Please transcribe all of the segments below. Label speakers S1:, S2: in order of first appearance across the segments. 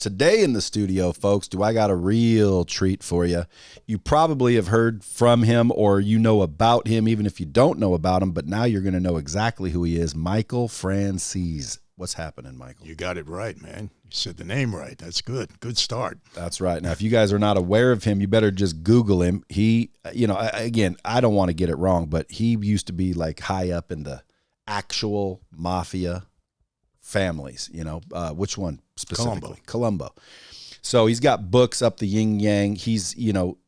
S1: Today in the studio, folks, I got a real treat for you. You probably have heard from him or you know about him, even if you don't know about him, but now you're going to know exactly who he is. Michael Franzese. What's happening, Michael?
S2: You got it right, man. You said the name right. That's good. Good start.
S1: That's right. Now, if you guys are not aware of him, you better just Google him. He, again, I don't want to get it wrong, but he used to be like high up in the actual mafia families, which one specifically? Colombo. So he's got books up the yin yang. He's,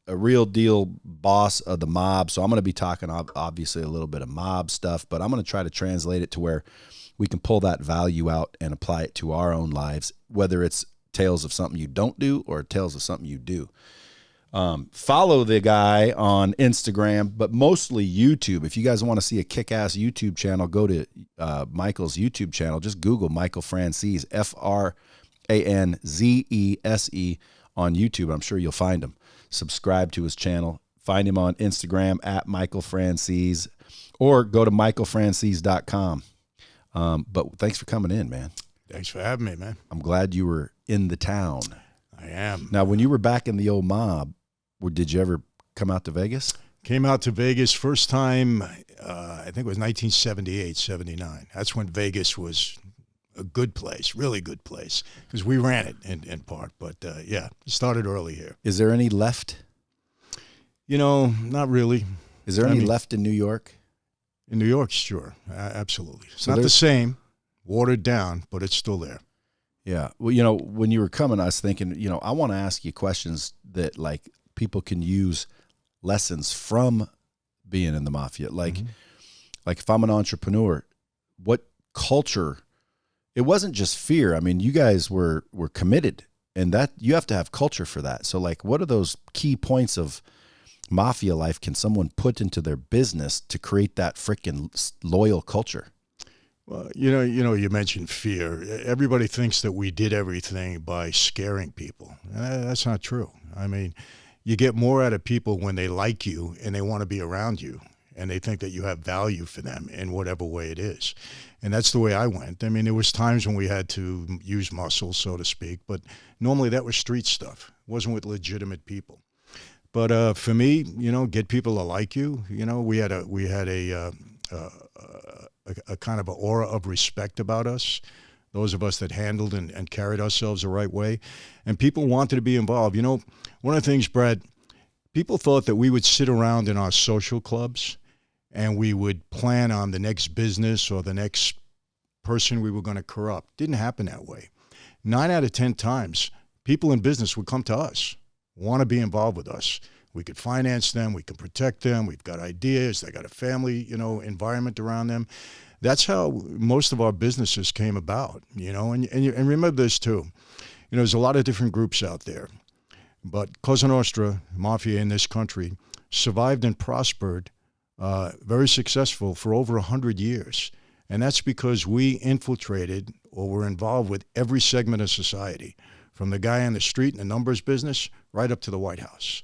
S1: a real deal boss of the mob. So I'm going to be talking obviously a little bit of mob stuff, but I'm going to try to translate it to where we can pull that value out and apply it to our own lives, whether it's tales of something you don't do or tales of something you do. Follow the guy on Instagram, but mostly YouTube. If you guys want to see a kick-ass YouTube channel, go to Michael's YouTube channel. Just Google Michael Franzese, Franzese on YouTube. I'm sure you'll find him. Subscribe to his channel. Find him on Instagram at Michael Franzese, or go to michaelfranzese.com. But thanks for coming in, man.
S2: Thanks for having me, man.
S1: I'm glad you were in the town.
S2: I am.
S1: Now, when you were back in the old mob, did you ever come out to Vegas?
S2: Came out to Vegas first time, I think it was 1978, 79. That's when Vegas was a good place, really good place, because we ran it in part. But, it started early here.
S1: Is there any left?
S2: Not really.
S1: Is there any left in New York?
S2: In New York, sure. Absolutely. It's not the same, watered down, but it's still there.
S1: Yeah. Well, when you were coming, I was thinking, I want to ask you questions that like people can use lessons from being in the mafia. Like if I'm an entrepreneur, what culture, it wasn't just fear. I mean, you guys were committed, and that you have to have culture for that. So like, what are those key points of mafia life can someone put into their business to create that freaking loyal culture?
S2: Well, you mentioned fear. Everybody thinks that we did everything by scaring people. That's not true. I mean, you get more out of people when they like you and they want to be around you and they think that you have value for them in whatever way it is. And that's the way I went. I mean, there was times when we had to use muscle, so to speak, but normally that was street stuff. It wasn't with legitimate people. But for me, get people to like you. We had a kind of an aura of respect about us, those of us that handled and carried ourselves the right way. And people wanted to be involved. One of the things, Brad, people thought that we would sit around in our social clubs and we would plan on the next business or the next person we were going to corrupt. Didn't happen that way. 9 out of 10 times, people in business would come to us, want to be involved with us. We could finance them. We could protect them. We've got ideas. They got a family, environment around them. That's how most of our businesses came about, and remember this too. There's a lot of different groups out there, but Cosa Nostra, mafia in this country, survived and prospered, very successful for over 100 years. And that's because we infiltrated or were involved with every segment of society, from the guy on the street in the numbers business right up to the White House.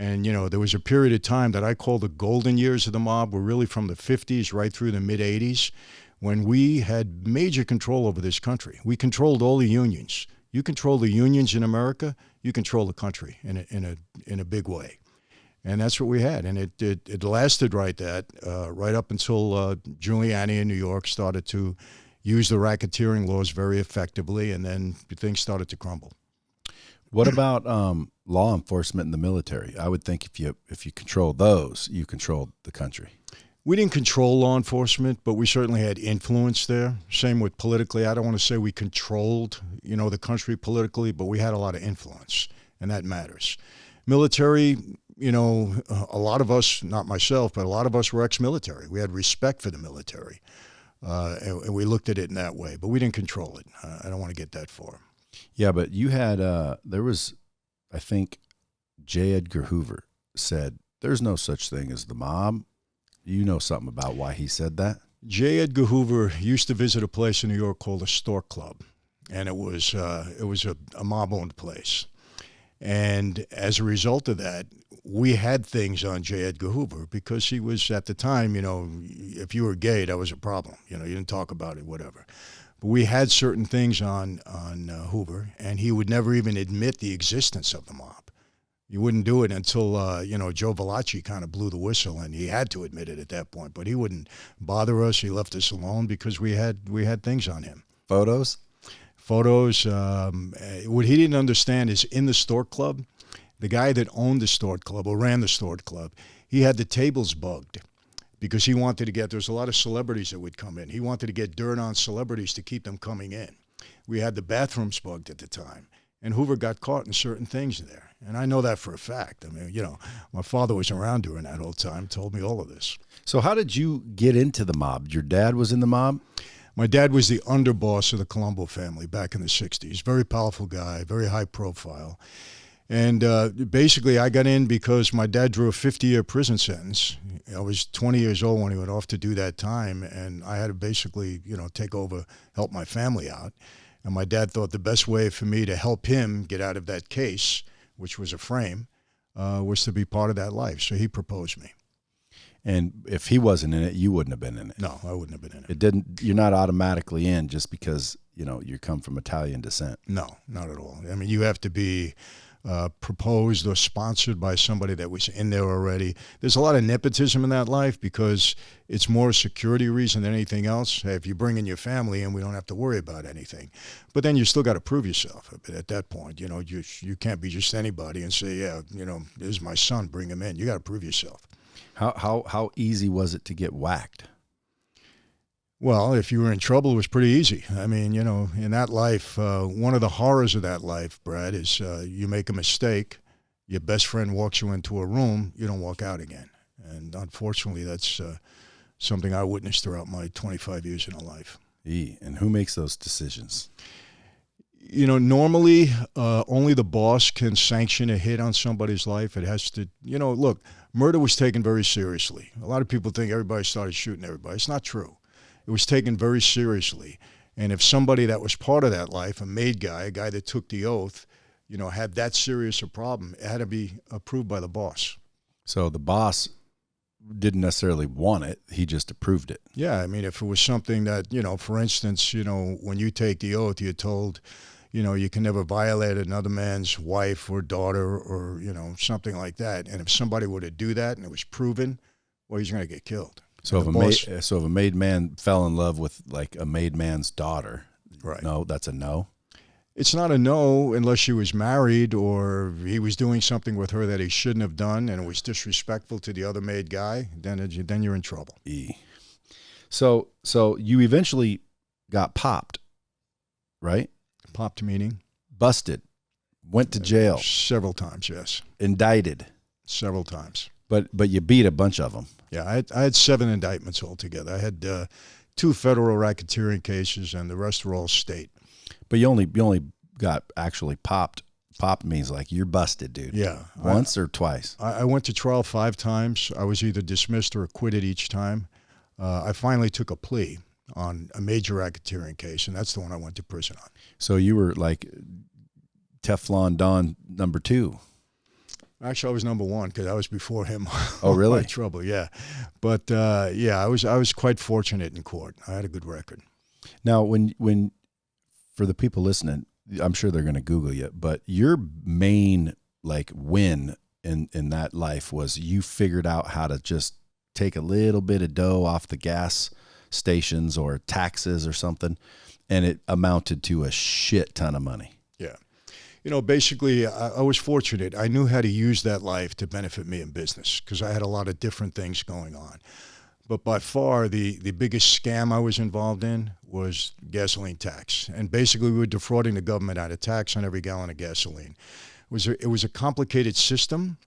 S2: And, there was a period of time that I call the golden years of the mob, were really from the 50s right through the mid-80s, when we had major control over this country. We controlled all the unions. You control the unions in America, you control the country in a big way. And that's what we had. And it lasted right up until Giuliani in New York started to use the racketeering laws very effectively, and then things started to crumble.
S1: What about law enforcement and the military? I would think if you control those, you control the country.
S2: We didn't control law enforcement, but we certainly had influence there. Same with politically. I don't want to say we controlled, the country politically, but we had a lot of influence, and that matters. Military, a lot of us, not myself, but a lot of us were ex-military. We had respect for the military, and we looked at it in that way, but we didn't control it. I don't want to get that far.
S1: Yeah, but you had, there was, I think, J. Edgar Hoover said, there's no such thing as the mob. You know something about why he said that?
S2: J. Edgar Hoover used to visit a place in New York called the Stork Club, and it was a mob-owned place. And as a result of that, we had things on J. Edgar Hoover because he was, at the time, if you were gay, that was a problem. You didn't talk about it, whatever. But we had certain things on Hoover, and he would never even admit the existence of the mob. You wouldn't do it until, Joe Valachi kind of blew the whistle, and he had to admit it at that point. But he wouldn't bother us. He left us alone because we had things on him.
S1: Photos.
S2: What he didn't understand is in the Stork Club, the guy that owned the Stork Club or ran the Stork Club, he had the tables bugged because he wanted to get, there's a lot of celebrities that would come in. He wanted to get dirt on celebrities to keep them coming in. We had the bathrooms bugged at the time. And Hoover got caught in certain things there. And I know that for a fact. I mean, my father was around during that whole time, told me all of this.
S1: So how did you get into the mob? Your dad was in the mob?
S2: My dad was the underboss of the Colombo family back in the 60s. Very powerful guy, very high profile. And basically, I got in because my dad drew a 50-year prison sentence. I was 20 years old when he went off to do that time. And I had to basically, take over, help my family out. And my dad thought the best way for me to help him get out of that case, which was a frame, was to be part of that life. So he proposed me.
S1: And if he wasn't in it, you wouldn't have been in it.
S2: No, I wouldn't have been in it.
S1: It didn't. You're not automatically in just because you come from Italian descent.
S2: No, not at all. I mean, you have to be proposed or sponsored by somebody that was in there already. There's a lot of nepotism in that life because it's more a security reason than anything else. Hey, if you bring in your family in, we don't have to worry about anything. But then you still got to prove yourself at that point. You can't be just anybody and say, yeah, this is my son, bring him in. You got to prove yourself.
S1: How easy was it to get whacked?
S2: Well, if you were in trouble, it was pretty easy. I mean, in that life, one of the horrors of that life, Brad, is you make a mistake, your best friend walks you into a room, you don't walk out again. And unfortunately, that's something I witnessed throughout my 25 years in a life.
S1: And who makes those decisions?
S2: Normally, only the boss can sanction a hit on somebody's life. It has to, look, murder was taken very seriously. A lot of people think everybody started shooting everybody. It's not true. It was taken very seriously. And if somebody that was part of that life, a made guy, a guy that took the oath, had that serious a problem, it had to be approved by the boss.
S1: So the boss didn't necessarily want it. He just approved it.
S2: Yeah. I mean, if it was something that, for instance, when you take the oath, you're told, you can never violate another man's wife or daughter or, something like that. And if somebody were to do that and it was proven, well, he's going to get killed.
S1: So if a made man fell in love with like a made man's daughter,
S2: right?
S1: No, that's a no.
S2: It's not a no unless she was married or he was doing something with her that he shouldn't have done, and it was disrespectful to the other made guy. Then you're in trouble.
S1: So you eventually got popped, right?
S2: Popped meaning
S1: busted, went to jail
S2: several times. Yes,
S1: indicted
S2: several times.
S1: But you beat a bunch of them.
S2: Yeah, I had 7 indictments altogether. I had 2 federal racketeering cases, and the rest were all state.
S1: But you only got actually popped. Popped means like you're busted, dude.
S2: Yeah.
S1: Once or twice?
S2: I went to trial 5 times. I was either dismissed or acquitted each time. I finally took a plea on a major racketeering case, and that's the one I went to prison on.
S1: So you were like Teflon Don number 2.
S2: Actually, I was number 1 because I was before him.
S1: Oh, really?
S2: Trouble, yeah. But I was quite fortunate in court. I had a good record.
S1: Now, when for the people listening, I'm sure they're going to Google you, but your main like win in that life was you figured out how to just take a little bit of dough off the gas stations or taxes or something, and it amounted to a shit ton of money.
S2: Yeah. Basically, I was fortunate. I knew how to use that life to benefit me in business because I had a lot of different things going on. But by far, the biggest scam I was involved in was gasoline tax. And basically, we were defrauding the government out of tax on every gallon of gasoline. It was a complicated system.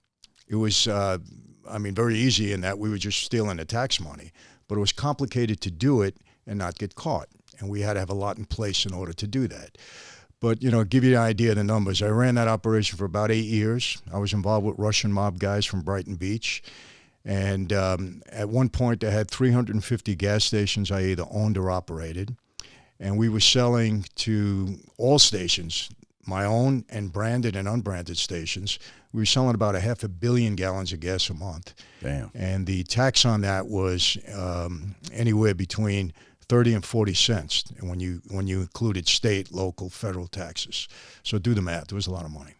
S2: It was, very easy in that we were just stealing the tax money. But it was complicated to do it and not get caught. And we had to have a lot in place in order to do that. But, give you an idea of the numbers. I ran that operation for about 8 years. I was involved with Russian mob guys from Brighton Beach. And at one point, I had 350 gas stations I either owned or operated. And we were selling to all stations, my own and branded and unbranded stations. We were selling about 500 million gallons of gas a month.
S1: Damn.
S2: And the tax on that was anywhere between 30 and 40 cents when you included state, local, federal taxes. So do the math. It was a lot of money.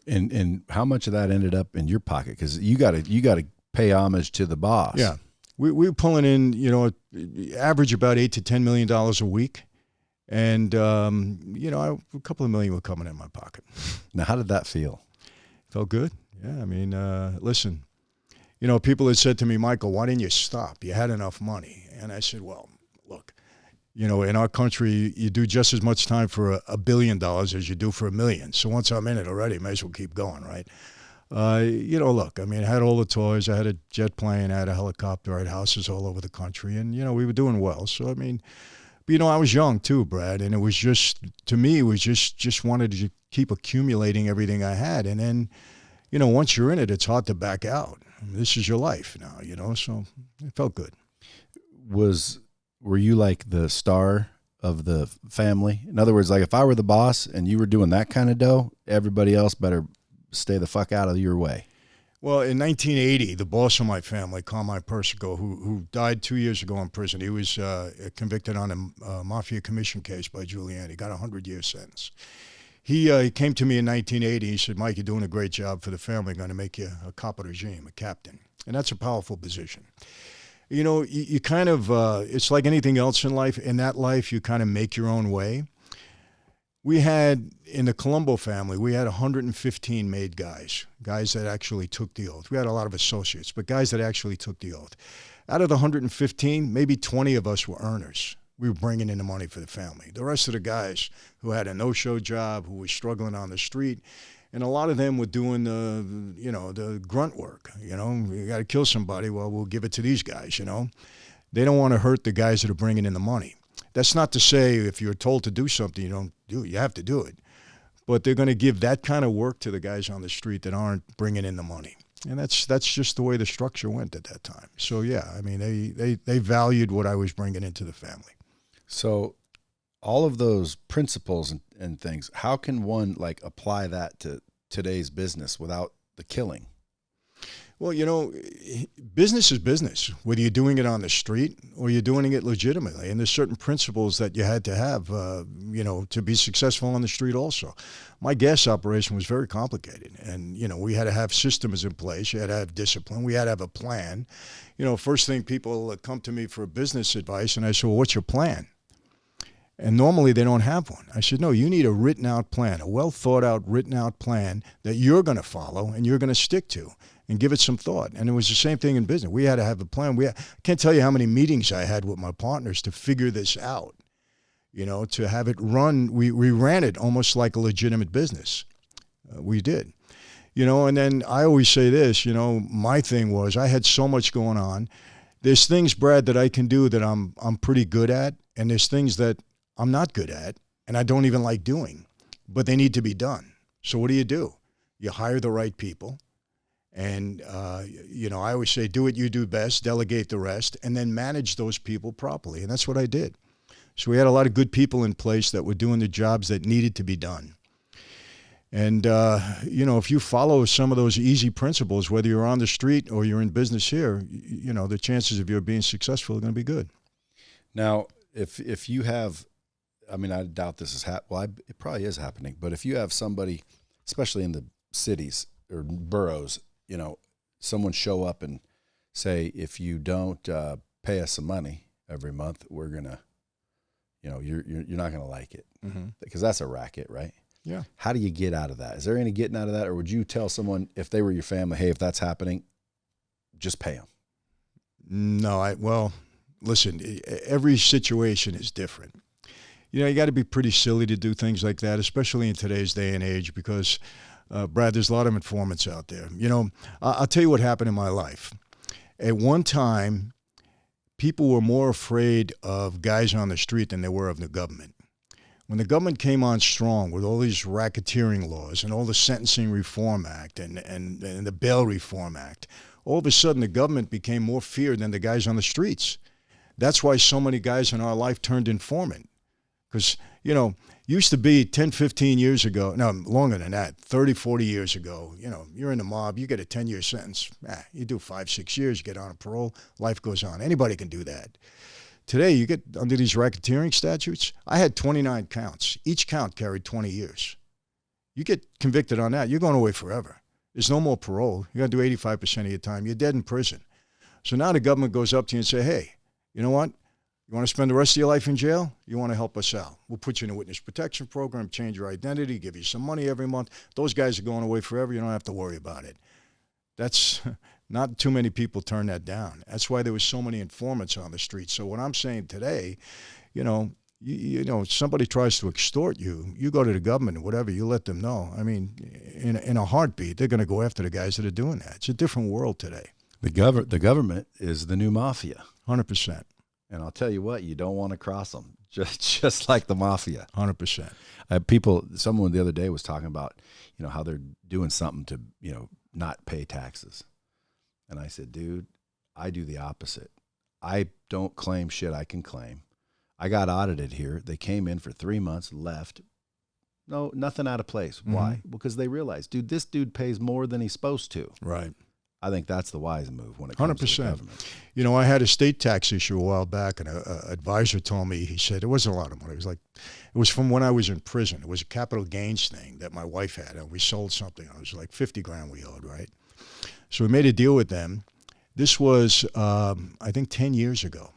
S1: And how much of that ended up in your pocket? Because you got to pay homage to the boss.
S2: Yeah, we were pulling in, average about $8 to $10 million a week, and a couple of million were coming in my pocket.
S1: Now, how did that feel?
S2: Felt good. Yeah, I mean, listen, people had said to me, Michael, why didn't you stop? You had enough money, and I said, well, look. In our country, you do just as much time for $1 billion as you do for $1 million. So once I'm in it already, may as well keep going, right? Look, I mean, I had all the toys. I had a jet plane. I had a helicopter. I had houses all over the country. And, we were doing well. So, I mean, but, I was young too, Brad. And it was just, to me, it was just wanted to keep accumulating everything I had. And then, once you're in it, it's hard to back out. I mean, this is your life now, so it felt good.
S1: Were you like the star of the family? In other words, like if I were the boss and you were doing that kind of dough, everybody else better stay the fuck out of your way.
S2: Well, in 1980, the boss of my family, Carmine Persico, who died 2 years ago in prison, he was convicted on a mafia commission case by Giuliani, got a 100-year sentence. He came to me in 1980. He said, Mike, you're doing a great job for the family. I'm going to make you a capo regime, a captain. And that's a powerful position. You kind of, it's like anything else in life. In that life, you kind of make your own way. We had, in the Colombo family, we had 115 made guys that actually took the oath. We had a lot of associates, but guys that actually took the oath. Out of the 115, maybe 20 of us were earners. We were bringing in the money for the family. The rest of the guys who had a no-show job, who were struggling on the street, and a lot of them were doing the grunt work. You got to kill somebody. Well, we'll give it to these guys. They don't want to hurt the guys that are bringing in the money. That's not to say if you're told to do something, you don't do it. You have to do it. But they're going to give that kind of work to the guys on the street that aren't bringing in the money. And that's just the way the structure went at that time. So, yeah, I mean, they valued what I was bringing into the family.
S1: So all of those principles and things, how can one apply that to today's business without the killing?
S2: Well, business is business, whether you're doing it on the street or you're doing it legitimately. And there's certain principles that you had to have, to be successful on the street also. My gas operation was very complicated. And, we had to have systems in place. You had to have discipline. We had to have a plan. First thing people come to me for business advice, and I say, well, what's your plan? And normally they don't have one. I said, no, you need a written out plan, a well thought out written out plan that you're going to follow and you're going to stick to and give it some thought. And it was the same thing in business. We had to have a plan. I can't tell you how many meetings I had with my partners to figure this out, to have it run. We ran it almost like a legitimate business. We did. And then I always say this, my thing was I had so much going on. There's things, Brad, that I can do that I'm pretty good at, and there's things that I'm not good at, and I don't even like doing, but they need to be done. So what do? You hire the right people, and, I always say, do what you do best, delegate the rest, and then manage those people properly, and that's what I did. So we had a lot of good people in place that were doing the jobs that needed to be done. And, if you follow some of those easy principles, whether you're on the street or you're in business here, the chances of you being successful are going to be good.
S1: Now, if you have, I mean, I doubt this is it probably is happening, but if you have somebody, especially in the cities or boroughs, someone show up and say, if you don't pay us some money every month, we're going to, you're not going to like it. Mm-hmm. Because that's a racket, right?
S2: Yeah.
S1: How do you get out of that? Is there any getting out of that? Or would you tell someone, if they were your family, hey, if that's happening, just pay them?
S2: No, listen, every situation is different. You got to be pretty silly to do things like that, especially in today's day and age, because, Brad, there's a lot of informants out there. I'll tell you what happened in my life. At one time, people were more afraid of guys on the street than they were of the government. When the government came on strong with all these racketeering laws and all the Sentencing Reform Act and the Bail Reform Act, all of a sudden the government became more feared than the guys on the streets. That's why so many guys in our life turned informant. Because, used to be 10, 15 years ago, no, longer than that, 30, 40 years ago, you're in the mob, you get a 10-year sentence. You do 5, 6 years, you get on a parole, life goes on. Anybody can do that. Today, you get under these racketeering statutes. I had 29 counts. Each count carried 20 years. You get convicted on that, you're going away forever. There's no more parole. You got to do 85% of your time. You're dead in prison. So now the government goes up to you and say, hey, you know what? You want to spend the rest of your life in jail? You want to help us out? We'll put you in a witness protection program, change your identity, give you some money every month. Those guys are going away forever. You don't have to worry about it. That's not too many people turn that down. That's why there was so many informants on the street. So what I'm saying today, you know, somebody tries to extort you, you go to the government or whatever, you let them know. I mean, in a heartbeat, they're going to go after the guys that are doing that. It's a different world today.
S1: The government is the new mafia.
S2: 100%.
S1: And I'll tell you what, you don't want to cross them, just like the mafia.
S2: 100%.
S1: Someone the other day was talking about, you know, how they're doing something to, you know, not pay taxes. And I said, dude, I do the opposite. I don't claim shit I can claim. I got audited here. They came in for 3 months, left. No, nothing out of place. Mm-hmm. Why? Because they realized, dude, this dude pays more than he's supposed to.
S2: Right.
S1: I think that's the wise move when it comes 100%. To the government.
S2: You know, I had a state tax issue a while back, and an advisor told me, he said, it wasn't a lot of money. It was from when I was in prison. It was a capital gains thing that my wife had, and we sold something. It was like $50,000 we owed, right? So we made a deal with them. This was, I think, 10 years ago.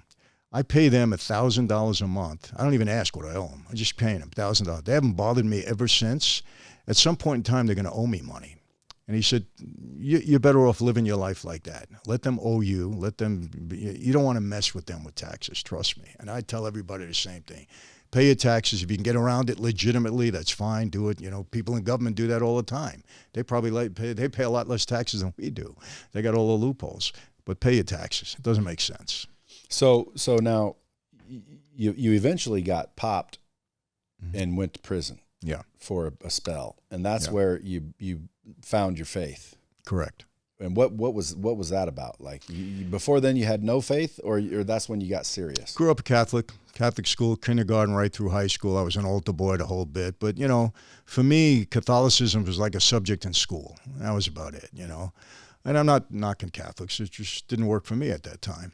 S2: I pay them $1,000 a month. I don't even ask what I owe them. I'm just paying them $1,000. They haven't bothered me ever since. At some point in time, they're going to owe me money. And he said, you're better off living your life like that. Let them owe you. You don't want to mess with them with taxes, trust me. And I tell everybody the same thing. Pay your taxes. If you can get around it legitimately, that's fine. Do it. You know, people in government do that all the time. They probably they pay a lot less taxes than we do. They got all the loopholes. But pay your taxes. It doesn't make sense.
S1: So now you eventually got popped and went to prison.
S2: Yeah.
S1: For a spell. And that's where you found your faith.
S2: Correct.
S1: And what was that about? Like before then you had no faith, or that's when you got serious?
S2: Grew up Catholic school, kindergarten right through high school. I was an altar boy the whole bit. But, you know, for me, Catholicism was like a subject in school. That was about it, you know. And I'm not knocking Catholics. It just didn't work for me at that time.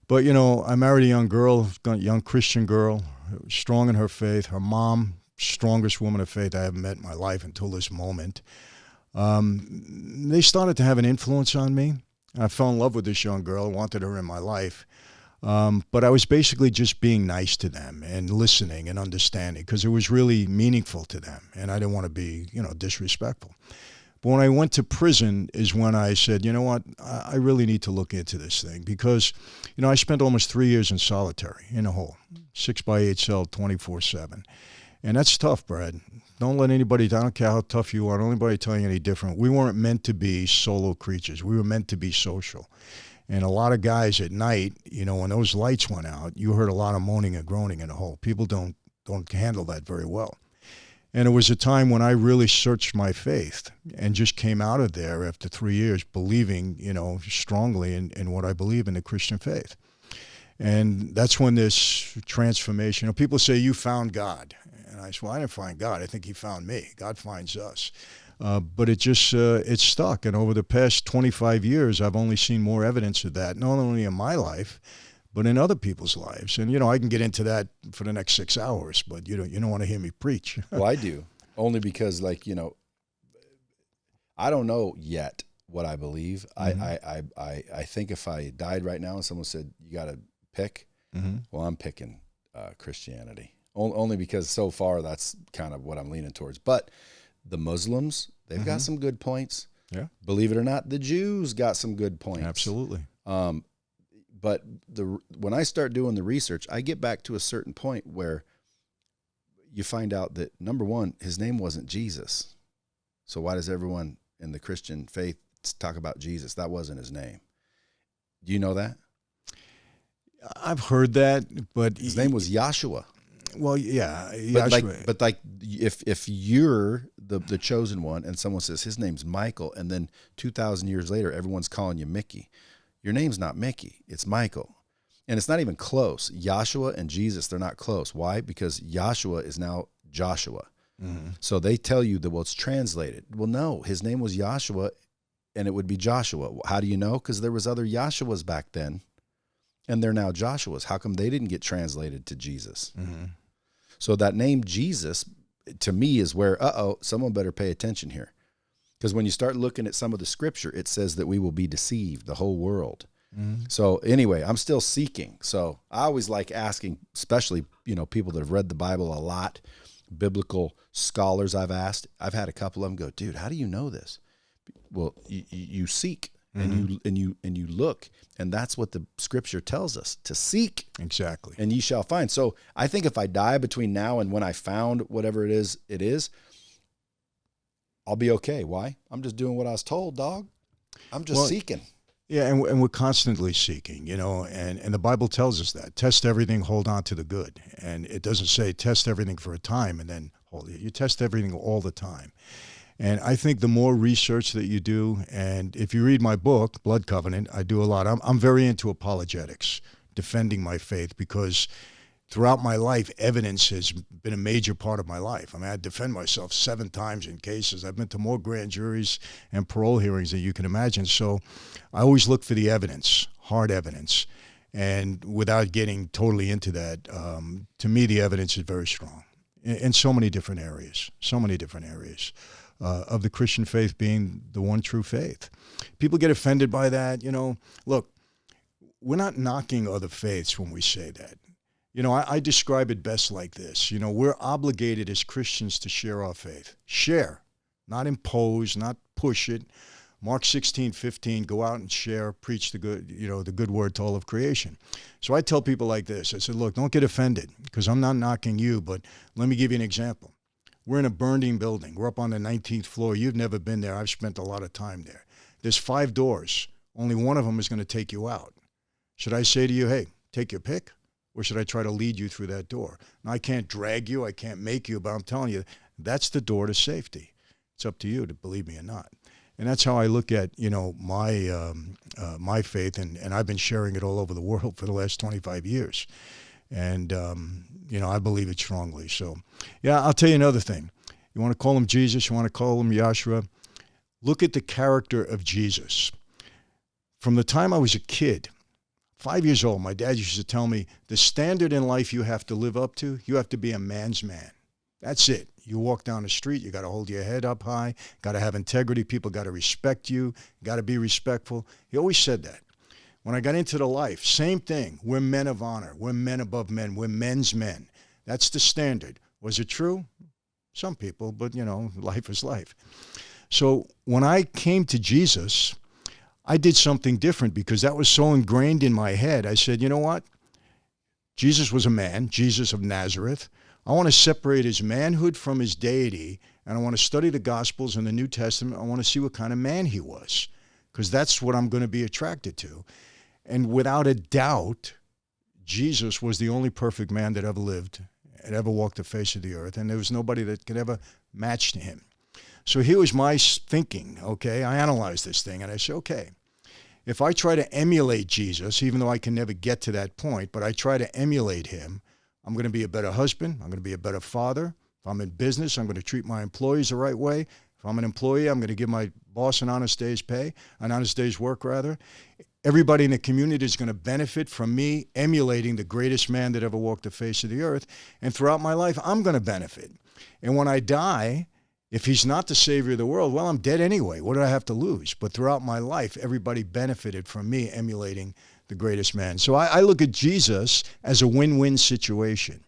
S2: But, you know, I married a young girl, a young Christian girl, strong in her faith. Her mom, strongest woman of faith I ever met in my life until this moment. They started to have an influence on me. I fell in love with this young girl, wanted her in my life. But I was basically just being nice to them and listening and understanding because it was really meaningful to them. And I didn't want to be, you know, disrespectful. But when I went to prison is when I said, you know what, I really need to look into this thing because, you know, I spent almost 3 years in solitary in a hole, 6x8 cell, 24/7. And that's tough, Brad. Don't let anybody, I don't care how tough you are, don't let anybody tell you any different. We weren't meant to be solo creatures. We were meant to be social. And a lot of guys at night, you know, when those lights went out, you heard a lot of moaning and groaning in the hole. People don't handle that very well. And it was a time when I really searched my faith and just came out of there after 3 years believing, you know, strongly in what I believe in the Christian faith. And that's when this transformation, you know, people say, you found God. And I said, well, I didn't find God. I think he found me. God finds us. But it just, it's stuck. And over the past 25 years, I've only seen more evidence of that, not only in my life, but in other people's lives. And, you know, I can get into that for the next 6 hours, but you don't want to hear me preach.
S1: Well, I do. Only because, like, you know, I don't know yet what I believe. Mm-hmm. I think if I died right now and someone said, you got to pick, well, I'm picking Christianity. Only because so far that's kind of what I'm leaning towards. But the Muslims, they've got some good points.
S2: Yeah.
S1: Believe it or not, the Jews got some good points.
S2: Absolutely.
S1: But when I start doing the research, I get back to a certain point where you find out that, number one, his name wasn't Jesus. So why does everyone in the Christian faith talk about Jesus? That wasn't his name. Do you know that?
S2: I've heard that, but
S1: his name was Yahshua.
S2: Well, yeah,
S1: but if you're the chosen one, and someone says his name's Michael, and then 2,000 years later, everyone's calling you Mickey. Your name's not Mickey, it's Michael. And it's not even close. Yahshua and Jesus, they're not close. Why? Because Yahshua is now Joshua. Mm-hmm. So they tell you that, well, it's translated. Well, no, his name was Yahshua, and it would be Joshua. How do you know? Because there was other Yahshuas back then. and they're now Joshua's. How come they didn't get translated to Jesus?
S2: Mm-hmm.
S1: So that name Jesus, to me, is where, someone better pay attention here. Because when you start looking at some of the scripture, it says that we will be deceived, the whole world. Mm-hmm. So anyway, I'm still seeking. So I always like asking, especially, people that have read the Bible a lot, biblical scholars I've asked. I've had a couple of them go, dude, how do you know this? Well, you seek. Mm-hmm. and you look, and that's what the scripture tells us, to seek.
S2: Exactly.
S1: And ye shall find. So I think if I die between now and when I found whatever it is, I'll be okay. Why? I'm just doing what I was told, dog. I'm just seeking.
S2: Yeah, and we're constantly seeking, and the Bible tells us that. Test everything, hold on to the good. And it doesn't say test everything for a time and then hold it. You test everything all the time. And I think the more research that you do, and if you read my book, Blood Covenant, I do a lot. I'm very into apologetics, defending my faith, because throughout my life, evidence has been a major part of my life. I mean, I defend myself 7 times in cases. I've been to more grand juries and parole hearings than you can imagine. So I always look for the evidence, hard evidence. And without getting totally into that, to me, the evidence is very strong in so many different areas, of the Christian faith being the one true faith. People get offended by that. Look, we're not knocking other faiths when we say that. I describe it best like this. We're obligated as Christians to share our faith. Share, not impose, not push it. Mark 16:15, go out and share, preach the good word to all of creation. So I tell people like this. I said, look, don't get offended, because I'm not knocking you, but let me give you an example. We're in a burning building. We're up on the 19th floor. You've never been there. I've spent a lot of time there. There's 5 doors. Only one of them is going to take you out. Should I say to you, hey, take your pick? Or should I try to lead you through that door? Now, I can't drag you. I can't make you, but I'm telling you, that's the door to safety. It's up to you to believe me or not. And that's how I look at, my faith, and I've been sharing it all over the world for the last 25 years. And, I believe it strongly. So, yeah, I'll tell you another thing. You want to call him Jesus, you want to call him Yahshua, look at the character of Jesus. From the time I was a kid, 5 years old, my dad used to tell me, the standard in life you have to live up to, you have to be a man's man. That's it. You walk down the street, you got to hold your head up high, got to have integrity, people got to respect you, got to be respectful. He always said that. When I got into the life, same thing. We're men of honor. We're men above men. We're men's men. That's the standard. Was it true? Some people, but, life is life. So when I came to Jesus, I did something different, because that was so ingrained in my head. I said, you know what? Jesus was a man, Jesus of Nazareth. I want to separate his manhood from his deity, and I want to study the Gospels and the New Testament. I want to see what kind of man he was, because that's what I'm going to be attracted to. And without a doubt, Jesus was the only perfect man that ever lived and ever walked the face of the earth, and there was nobody that could ever match him. So here was my thinking, okay? I analyzed this thing, and I said, okay, if I try to emulate Jesus, even though I can never get to that point, but I try to emulate him, I'm going to be a better husband. I'm going to be a better father. If I'm in business, I'm going to treat my employees the right way. If I'm an employee, I'm going to give my boss an honest day's pay, an honest day's work, rather. Everybody in the community is going to benefit from me emulating the greatest man that ever walked the face of the earth. And throughout my life, I'm going to benefit. And when I die, if he's not the savior of the world, well, I'm dead anyway. What do I have to lose? But throughout my life, everybody benefited from me emulating the greatest man. So I look at Jesus as a win-win situation.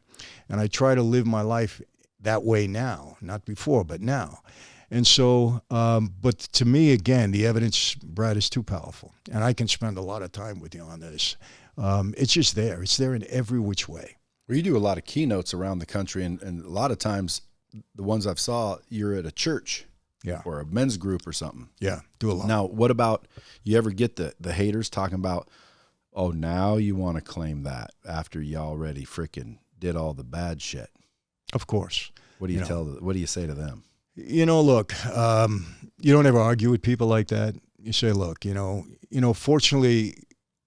S2: And I try to live my life that way now, not before, but now. And so, but to me, again, the evidence, Brad, is too powerful. And I can spend a lot of time with you on this. It's just there. It's there in every which way.
S1: Well, you do a lot of keynotes around the country, and a lot of times the ones I've saw, you're at a church, or a men's group or something.
S2: Yeah, do a lot.
S1: Now, what about, you ever get the haters talking about, oh, now you want to claim that after you already freaking did all the bad shit?
S2: Of course.
S1: What do what do you say to them?
S2: Look, you don't ever argue with people like that. You say, look, fortunately,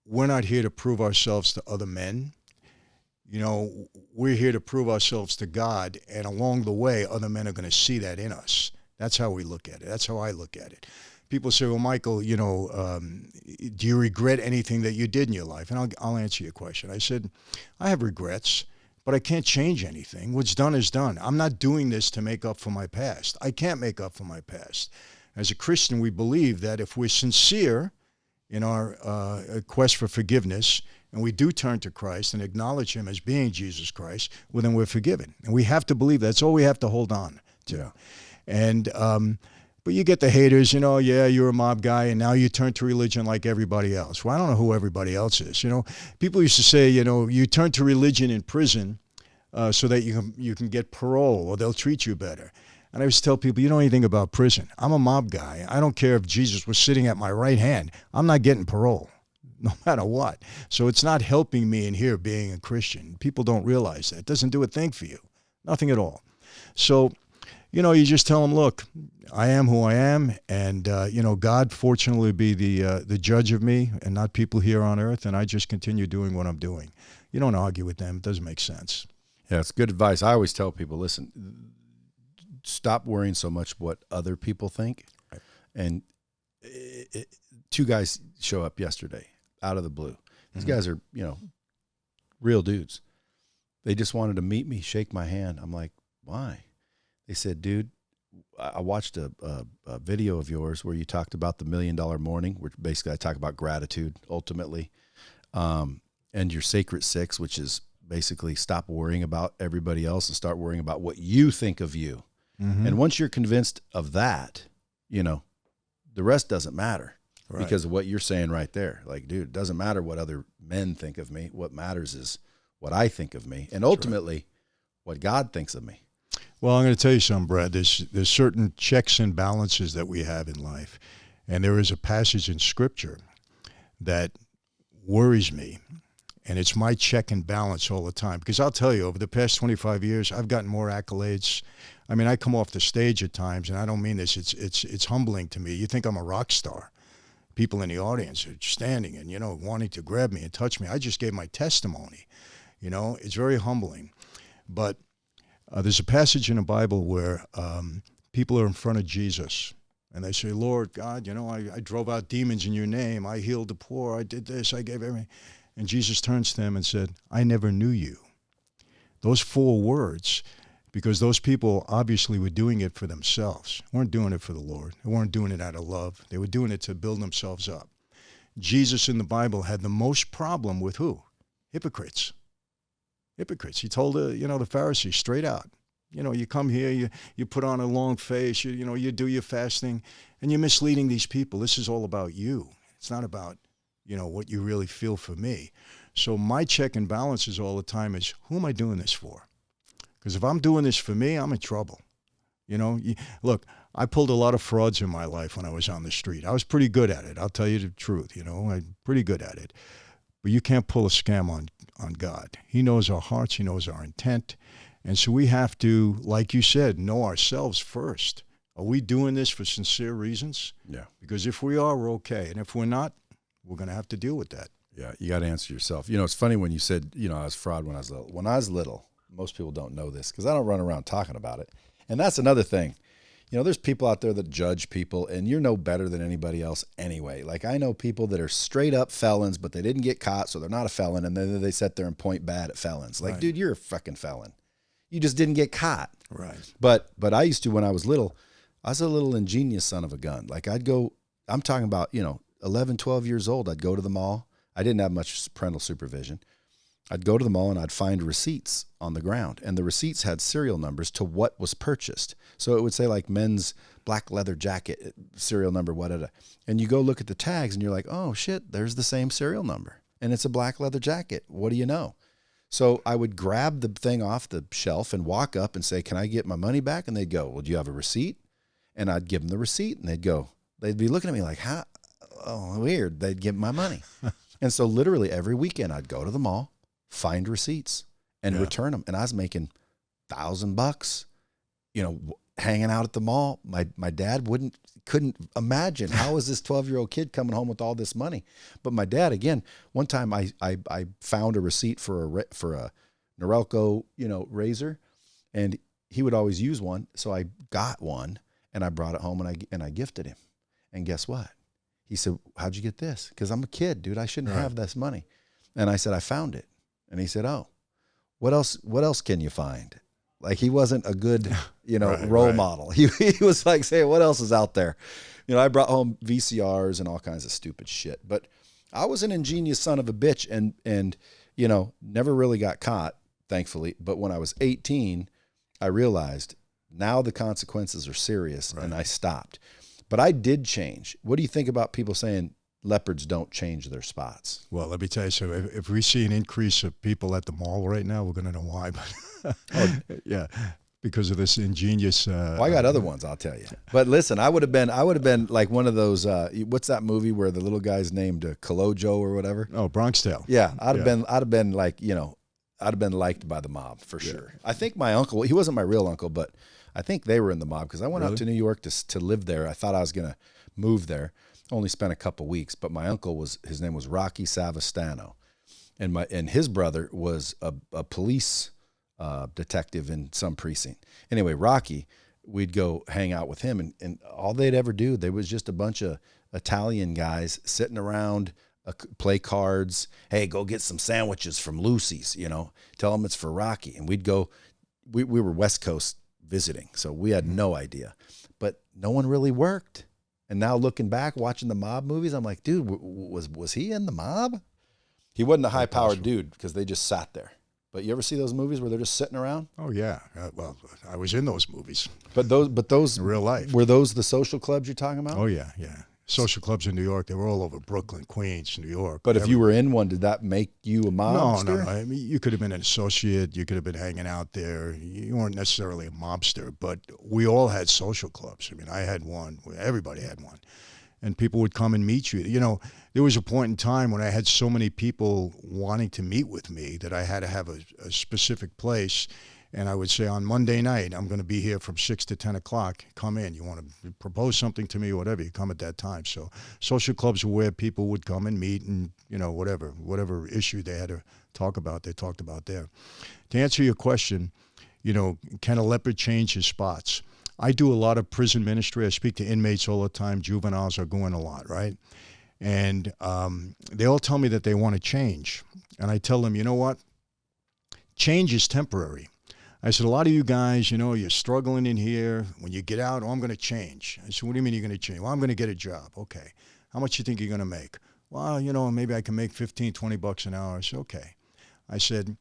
S2: we're not here to prove ourselves to other men. We're here to prove ourselves to God, and along the way, other men are going to see that in us. That's how we look at it. That's how I look at it. people say, well, Michael, do you regret anything that you did in your life? And I'll answer your question. I said, I have regrets, but I can't change anything. What's done is done. I'm not doing this to make up for my past. I can't make up for my past. As a Christian, we believe that if we're sincere in our quest for forgiveness, and we do turn to Christ and acknowledge him as being Jesus Christ, well, then we're forgiven. And we have to believe that's all we have to hold on to.
S1: Yeah.
S2: And but you get the haters, yeah, you're a mob guy, and now you turn to religion like everybody else. Well, I don't know who everybody else is. People used to say, you turn to religion in prison so that you can get parole or they'll treat you better. And I used to tell people, you don't know anything about prison. I'm a mob guy. I don't care if Jesus was sitting at my right hand. I'm not getting parole, no matter what. So it's not helping me in here being a Christian. People don't realize that. It doesn't do a thing for you. Nothing at all. So, you just tell them, look, I am who I am, and God fortunately be the judge of me and not people here on earth, and I just continue doing what I'm doing. You don't argue with them. It doesn't make sense.
S1: Yeah, it's good advice. I always tell people, listen, stop worrying so much what other people think.
S2: Right.
S1: And two guys show up yesterday out of the blue. These guys are, real dudes. They just wanted to meet me, shake my hand. I'm like, why? They said, dude, I watched a video of yours where you talked about the $1 Million Morning, which basically I talk about gratitude ultimately, and your Sacred Six, which is basically stop worrying about everybody else and start worrying about what you think of you. Mm-hmm. And once you're convinced of that, the rest doesn't matter because of what you're saying right there. Like, dude, it doesn't matter what other men think of me. What matters is what I think of me, and ultimately what God thinks of me.
S2: Well, I'm going to tell you something, Brad. There's certain checks and balances that we have in life. And there is a passage in Scripture that worries me. And it's my check and balance all the time. Because I'll tell you, over the past 25 years, I've gotten more accolades. I mean, I come off the stage at times, and I don't mean this. It's humbling to me. You think I'm a rock star. People in the audience are standing and, wanting to grab me and touch me. I just gave my testimony. It's very humbling. But there's a passage in the Bible where people are in front of Jesus and they say, Lord God, I drove out demons in your name. I healed the poor. I did this. I gave everything. And Jesus turns to them and said, I never knew you. Those 4 words, because those people obviously were doing it for themselves. They weren't doing it for the Lord. They weren't doing it out of love. They were doing it to build themselves up. Jesus in the Bible had the most problem with who? Hypocrites. Hypocrites. He told the Pharisees straight out, you come here, you put on a long face, you do your fasting, and you're misleading these people. This is all about you. It's not about, what you really feel for me. So my check and balances all the time is, who am I doing this for? Because if I'm doing this for me, I'm in trouble. Look, I pulled a lot of frauds in my life when I was on the street. I was pretty good at it. I'll tell you the truth, I'm pretty good at it. But you can't pull a scam on God. He knows our hearts. He knows our intent. And so we have to, like you said, know ourselves first. Are we doing this for sincere reasons?
S1: Yeah.
S2: Because if we are, we're okay. And if we're not, we're going to have to deal with that.
S1: Yeah, you got to answer yourself. It's funny when you said, I was fraud when I was little. When I was little, most people don't know this because I don't run around talking about it. And that's another thing. There's people out there that judge people, and you're no better than anybody else anyway. Like, I know people that are straight up felons, but they didn't get caught, so they're not a felon, and then they sit there and point bad at felons. Like, dude, you're a fucking felon. You just didn't get caught.
S2: Right.
S1: But I used to, when I was little, I was a little ingenious son of a gun. Like, I'm talking about, 11, 12 years old, I'd go to the mall. I didn't have much parental supervision. I'd go to the mall and I'd find receipts on the ground, and the receipts had serial numbers to what was purchased. So it would say like men's black leather jacket, serial number, whatever. And you go look at the tags and you're like, oh shit, there's the same serial number and it's a black leather jacket. What do you know? So I would grab the thing off the shelf and walk up and say, can I get my money back? And they'd go, well, do you have a receipt? And I'd give them the receipt, and they'd be looking at me like, how? Oh, weird. They'd give my money. And so literally every weekend I'd go to the mall, find receipts, and return them. And I was making $1,000, hanging out at the mall. My dad couldn't imagine how is this 12-year-old kid coming home with all this money. But my dad, again, one time I found a receipt for a Norelco, razor, and he would always use one. So I got one and I brought it home and I gifted him. And guess what? He said, how'd you get this? Because I'm a kid, dude. I shouldn't have this money. And I said, I found it. And he said, oh, what else can you find? Like, he wasn't a good, role model. He was like saying, what else is out there? I brought home VCRs and all kinds of stupid shit. But I was an ingenious son of a bitch and never really got caught, thankfully. But when I was 18, I realized now the consequences are serious, and I stopped. But I did change. What do you think about people saying leopards don't change their spots?
S2: Well, let me tell you, so if we see an increase of people at the mall right now, we're going to know why. But yeah, because of this ingenious.
S1: Well, I got other ones, I'll tell you. But listen, I would have been like one of those. What's that movie where the little guy's named Colojo or whatever?
S2: Oh, Bronx Tale.
S1: Yeah, I'd have been like, I'd have been liked by the mob for sure. I think my uncle, he wasn't my real uncle, but I think they were in the mob because I went out to New York to live there. I thought I was going to move there. Only spent a couple weeks, but my uncle his name was Rocky Savastano, and his brother was a police detective in some precinct. Anyway, Rocky, we'd go hang out with him, and all they'd ever do, there was just a bunch of Italian guys sitting around, play cards. Hey, go get some sandwiches from Lucy's, tell them it's for Rocky. And we'd go, we were West Coast visiting, so we had no idea, but no one really worked. And now looking back, watching the mob movies, I'm like, dude, was he in the mob? He wasn't a high-powered dude because they just sat there. But you ever see those movies where they're just sitting around?
S2: Oh yeah, well, I was in those movies.
S1: But those
S2: in real life,
S1: were those the social clubs you're talking about?
S2: Oh yeah. Social clubs in New York, they were all over Brooklyn, Queens, New York.
S1: But if you were in one, did that make you a mobster?
S2: No. I mean, you could have been an associate. You could have been hanging out there. You weren't necessarily a mobster, but we all had social clubs. I mean, I had one. Everybody had one. And people would come and meet you. There was a point in time when I had so many people wanting to meet with me that I had to have a specific place. And I would say on Monday night, I'm going to be here from 6 to 10 o'clock. Come in. You want to propose something to me or whatever, you come at that time. So social clubs were where people would come and meet and, whatever issue they had to talk about, they talked about there. To answer your question, can a leopard change his spots? I do a lot of prison ministry. I speak to inmates all the time. Juveniles are going a lot, right? And they all tell me that they want to change. And I tell them, you know what? Change is temporary. I said, a lot of you guys, you're struggling in here. When you get out, I'm going to change. I said, what do you mean you're going to change? Well, I'm going to get a job. Okay. How much you think you're going to make? Well, maybe I can make $15, $20 an hour. I said, okay. I said,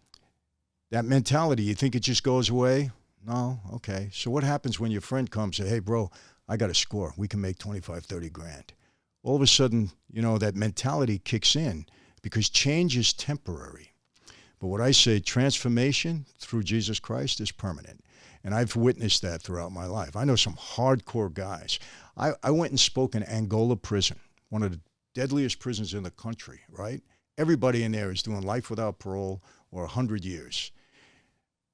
S2: that mentality, you think it just goes away? No? Okay. So what happens when your friend comes and says, hey, bro, I got a score. We can make 25, 30 grand. All of a sudden, that mentality kicks in because change is temporary. But what I say, transformation through Jesus Christ is permanent. And I've witnessed that throughout my life. I know some hardcore guys. I went and spoke in Angola prison, one of the deadliest prisons in the country, right? Everybody in there is doing life without parole or 100 years.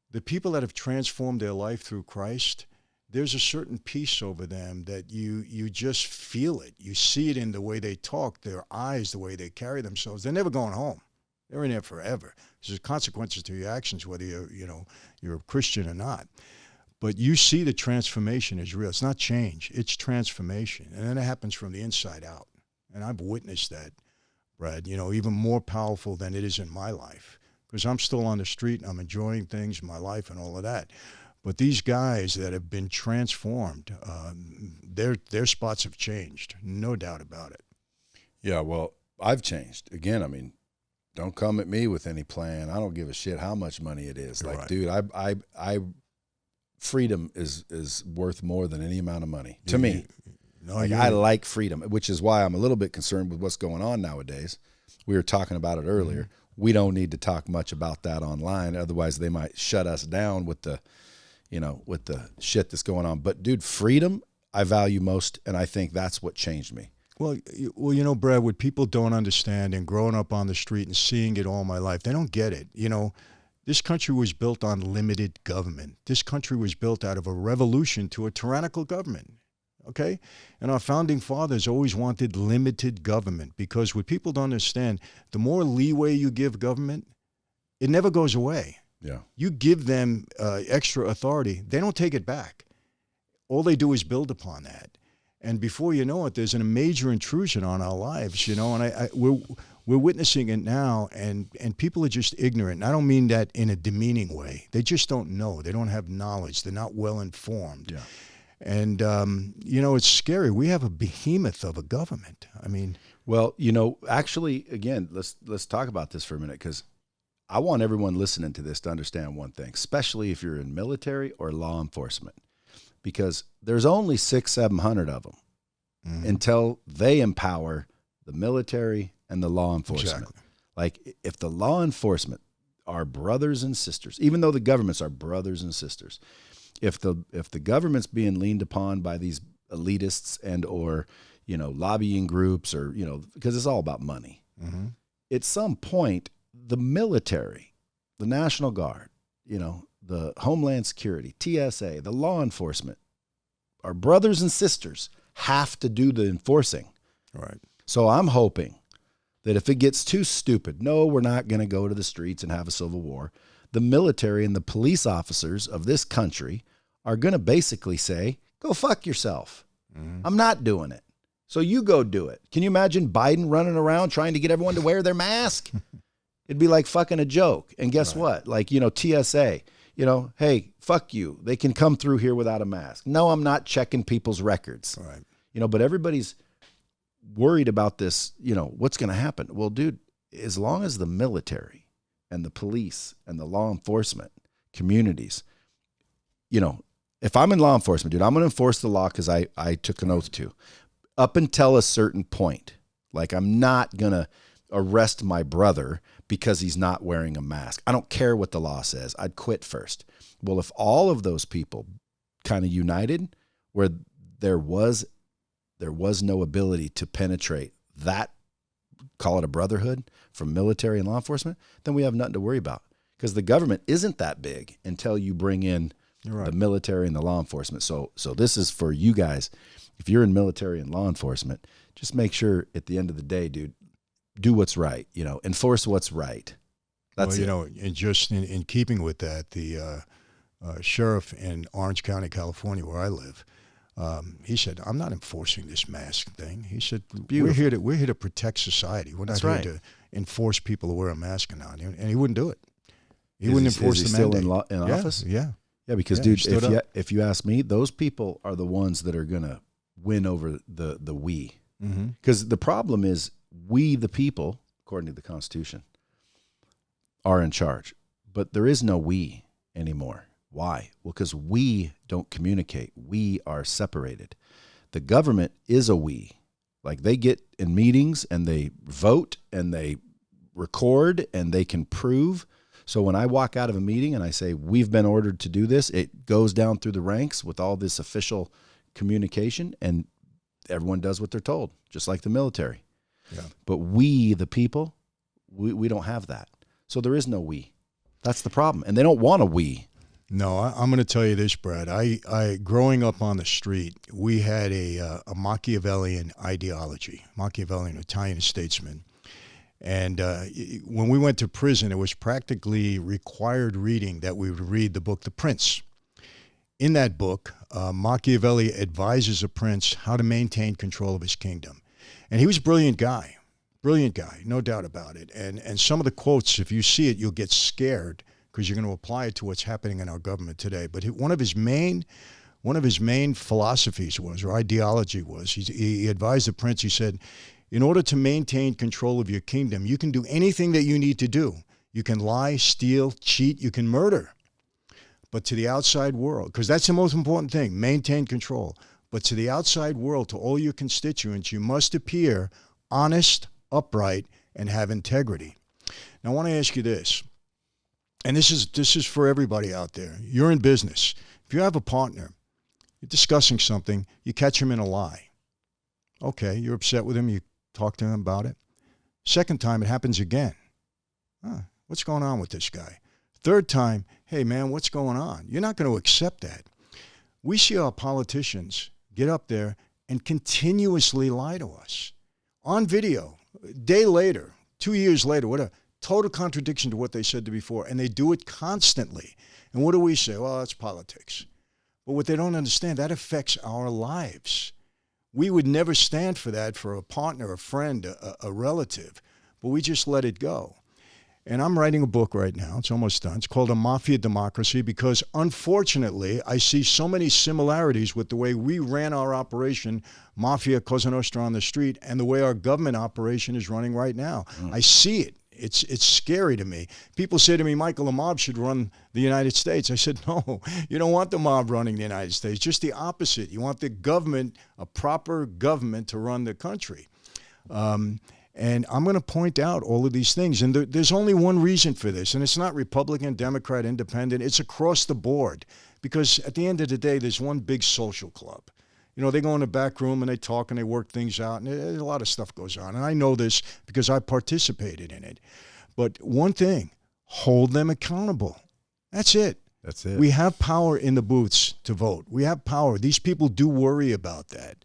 S2: The people that have transformed their life through Christ, there's a certain peace over them that you just feel it. You see it in the way they talk, their eyes, the way they carry themselves. They're never going home. They're in there forever. There's consequences to your actions, whether you're a Christian or not. But you see the transformation is real. It's not change. It's transformation. And then it happens from the inside out. And I've witnessed that, Brad, even more powerful than it is in my life. Because I'm still on the street and I'm enjoying things in my life and all of that. But these guys that have been transformed, their spots have changed. No doubt about it.
S1: Yeah, well, I've changed. Again, don't come at me with any plan. I don't give a shit how much money it is. Like, right. Dude, I freedom is worth more than any amount of money to me. No, I like freedom, which is why I'm a little bit concerned with what's going on nowadays. We were talking about it earlier. Mm-hmm. We don't need to talk much about that online. Otherwise they might shut us down with the shit that's going on. But dude, freedom I value most. And I think that's what changed me.
S2: Well, Brad, what people don't understand, and growing up on the street and seeing it all my life, they don't get it. This country was built on limited government. This country was built out of a revolution to a tyrannical government, okay? And our founding fathers always wanted limited government because what people don't understand, the more leeway you give government, it never goes away.
S1: Yeah.
S2: You give them extra authority, they don't take it back. All they do is build upon that. And before you know it, there's a major intrusion on our lives, you know, and we're witnessing it now, and people are just ignorant. And I don't mean that in a demeaning way. They just don't know. They don't have knowledge. They're not well informed.
S1: Yeah.
S2: And, you know, it's scary. We have a behemoth of a government. I mean.
S1: Well, you know, actually, again, let's talk about this for a minute, because I want everyone listening to this to understand one thing, especially if you're in military or law enforcement, because there's only 600-700 of them until they empower the military and the law enforcement.
S2: Exactly.
S1: Like, if the law enforcement are brothers and sisters, even though the governments are brothers and sisters, if the government's being leaned upon by these elitists and or, you know, lobbying groups, or, you know, because it's all about money. At some point, the military, the National Guard, you know, the Homeland Security, TSA, the law enforcement, our brothers and sisters have to do the enforcing.
S2: Right.
S1: So I'm hoping that if it gets too stupid, no, we're not going to go to the streets and have a civil war, the military and the police officers of this country are going to basically say, go fuck yourself. I'm not doing it. So you go do it. Can you imagine Biden running around trying to get everyone to wear their mask? It'd be like fucking a joke. And guess what? Like, you know, TSA, you know, hey, fuck you. They can come through here without a mask. No, I'm not checking people's records.
S2: Right.
S1: You know, but everybody's worried about this, you know, what's going to happen? Well, dude, as long as the military and the police and the law enforcement communities, you know, if I'm in law enforcement, dude, I'm going to enforce the law because I took an oath to, up until a certain point. Like, I'm not going to arrest my brother because he's not wearing a mask. I don't care what the law says. I'd quit first. Well, if all of those people kind of united, where there was no ability to penetrate that, call it a brotherhood, from military and law enforcement, then we have nothing to worry about, because the government isn't that big until you bring in the military and the law enforcement. So this is for you guys. If you're in military and law enforcement, just make sure at the end of the day, dude, do what's right, you know, enforce what's right. That's
S2: you know, and just in keeping with that, the sheriff in Orange County, California, where I live, he said, I'm not enforcing this mask thing. He said, we're here to protect society. We're not here to enforce people to wear a mask or not. And he wouldn't do it. He wouldn't enforce the mandate.
S1: Still in office?
S2: Yeah.
S1: Yeah, because, dude, if you ask me, those people are the ones that are going to win over the we. Because the problem is, we, the people, according to the Constitution, are in charge. But there is no we anymore. Why? Well, because we don't communicate. We are separated. The government is a we. Like, they get in meetings and they vote and they record and they can prove. So when I walk out of a meeting and I say, we've been ordered to do this, it goes down through the ranks with all this official communication, and everyone does what they're told, just like the military. Yeah. But we, the people, we don't have that. So there is no we. That's the problem. And they don't want a we.
S2: No, I'm going to tell you this, Brad. I growing up on the street, we had a Machiavellian ideology, Machiavellian Italian statesman. And when we went to prison, it was practically required reading that we would read the book The Prince. In that book, Machiavelli advises a prince how to maintain control of his kingdom. And he was a brilliant guy, no doubt about it. And some of the quotes, if you see it, you'll get scared because you're going to apply it to what's happening in our government today. But one of his main philosophies was, or ideology was, he advised the prince, he said, in order to maintain control of your kingdom, you can do anything that you need to do. You can lie, steal, cheat, you can murder. But to the outside world, because that's the most important thing, maintain control. But to the outside world, to all your constituents, you must appear honest, upright, and have integrity. Now, I want to ask you this, and this is for everybody out there. You're in business. If you have a partner, you're discussing something, you catch him in a lie. Okay, you're upset with him, you talk to him about it. Second time, it happens again. What's going on with this guy? Third time, hey, man, what's going on? You're not going to accept that. We see our politicians get up there and continuously lie to us on video. A day later, 2 years later, what a total contradiction to what they said before, and they do it constantly. And what do we say? Well, that's politics. But what they don't understand, that affects our lives. We would never stand for that for a partner, a friend, a relative, but we just let it go. And I'm writing a book right now. It's almost done. It's called A Mafia Democracy because, unfortunately, I see so many similarities with the way we ran our operation, Mafia Cosa Nostra on the street, and the way our government operation is running right now. I see it. It's scary to me. People say to me, Michael, the mob should run the United States. I said, no, you don't want the mob running the United States. Just the opposite. You want the government, a proper government, to run the country. And I'm going to point out all of these things. And there's only one reason for this, and it's not Republican, Democrat, Independent. It's across the board. Because at the end of the day, there's one big social club. You know, they go in the back room and they talk and they work things out, and a lot of stuff goes on. And I know this because I participated in it. But one thing, hold them accountable. That's it.
S1: That's it.
S2: We have power in the booths to vote. We have power. These people do worry about that.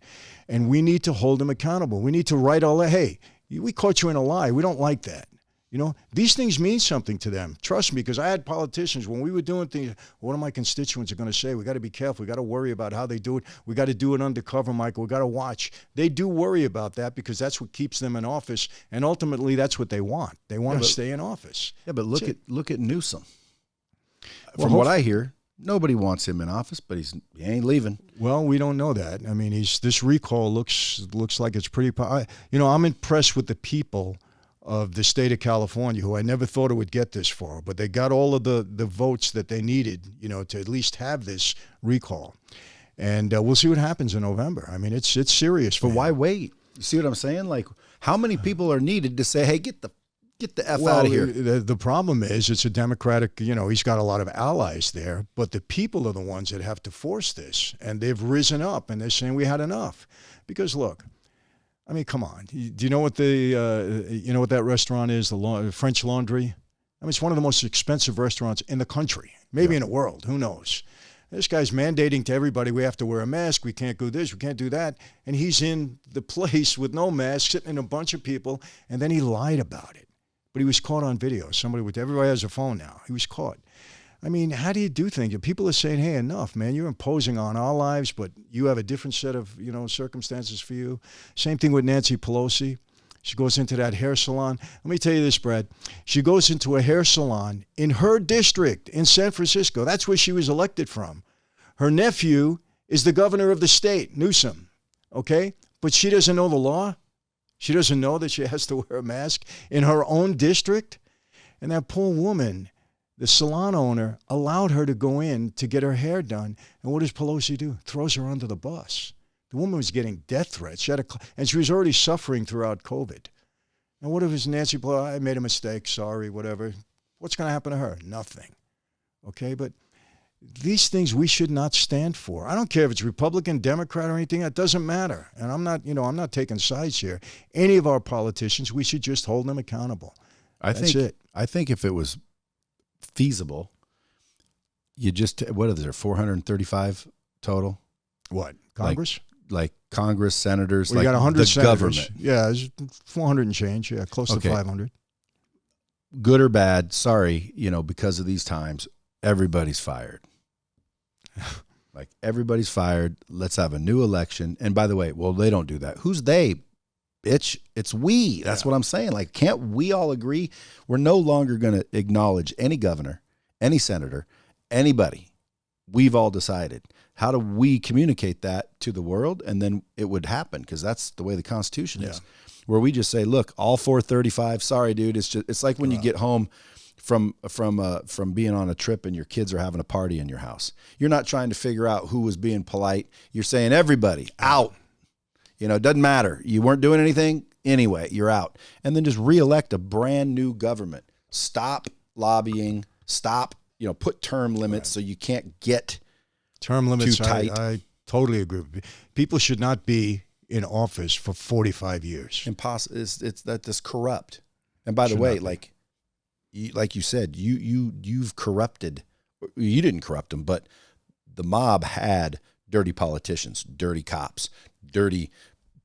S2: And we need to hold them accountable. We need to write all that, hey, we caught you in a lie. We don't like that. You know, these things mean something to them. Trust me, because I had politicians, when we were doing things, what are my constituents are going to say? We got to be careful. We got to worry about how they do it. We got to do it undercover, Michael. We got to watch. They do worry about that because that's what keeps them in office. And ultimately, that's what they want. They want to stay in office.
S1: Yeah, but look at Newsom. From what I hear, nobody wants him in office, but he ain't leaving.
S2: Well, we don't know that. I mean, this recall looks like it's pretty. You know, I'm impressed with the people of the state of California, who I never thought it would get this far, but they got all of the votes that they needed, you know, to at least have this recall. And we'll see what happens in November. I mean, it's serious.
S1: But why wait? You see what I'm saying? Like, how many people are needed to say, hey, get the F out of here?
S2: The problem is it's a Democratic, you know, he's got a lot of allies there, but the people are the ones that have to force this. And they've risen up and they're saying we had enough. Because look, I mean, come on. Do you know what that restaurant is, the French Laundry? I mean, it's one of the most expensive restaurants in the country, maybe in the world. Who knows? This guy's mandating to everybody, we have to wear a mask, we can't do this, we can't do that. And he's in the place with no mask, sitting in a bunch of people, and then he lied about it. But he was caught on video. Everybody has a phone now. He was caught. I mean, how do you do things? People are saying, hey, enough, man. You're imposing on our lives, but you have a different set of, you know, circumstances for you. Same thing with Nancy Pelosi. She goes into that hair salon. Let me tell you this, Brad. She goes into a hair salon in her district in San Francisco. That's where she was elected from. Her nephew is the governor of the state, Newsom, okay? But she doesn't know the law. She doesn't know that she has to wear a mask in her own district. And that poor woman, the salon owner, allowed her to go in to get her hair done. And what does Pelosi do? Throws her under the bus. The woman was getting death threats. And she was already suffering throughout COVID. And what if it's Nancy Pelosi? I made a mistake. Sorry, whatever. What's going to happen to her? Nothing. Okay, but these things we should not stand for. I don't care if it's Republican, Democrat, or anything. That doesn't matter. And I'm not taking sides here. Any of our politicians, we should just hold them accountable.
S1: I think if it was feasible, you just, what is there, 435 total?
S2: What, Congress?
S1: Like Congress, senators,
S2: well, you
S1: like
S2: got 100
S1: the
S2: senators.
S1: Government.
S2: Yeah, it's 400 and change. Yeah, close to 500.
S1: Good or bad, sorry, because of these times, everybody's fired. Like, everybody's fired. Let's have a new election. And by the way, well, they don't do that. Who's they? Bitch, it's we. That's what I'm saying. Like, can't we all agree? We're no longer going to acknowledge any governor, any senator, anybody. We've all decided. How do we communicate that to the world? And then it would happen, because that's the way the Constitution is, where we just say, look, all 435, sorry, dude. It's like when you get home from being on a trip and your kids are having a party in your house. You're not trying to figure out who was being polite. You're saying, everybody out. It doesn't matter. You weren't doing anything anyway. You're out. And then just reelect a brand new government. Stop lobbying. Stop, put term limits so you can't get
S2: term limits.
S1: Too tight.
S2: I totally agree with you. People should not be in office for 45 years.
S1: Impossible. It's that's corrupt. And by the way, like you said, you've corrupted. You didn't corrupt them, but the mob had dirty politicians, dirty cops, dirty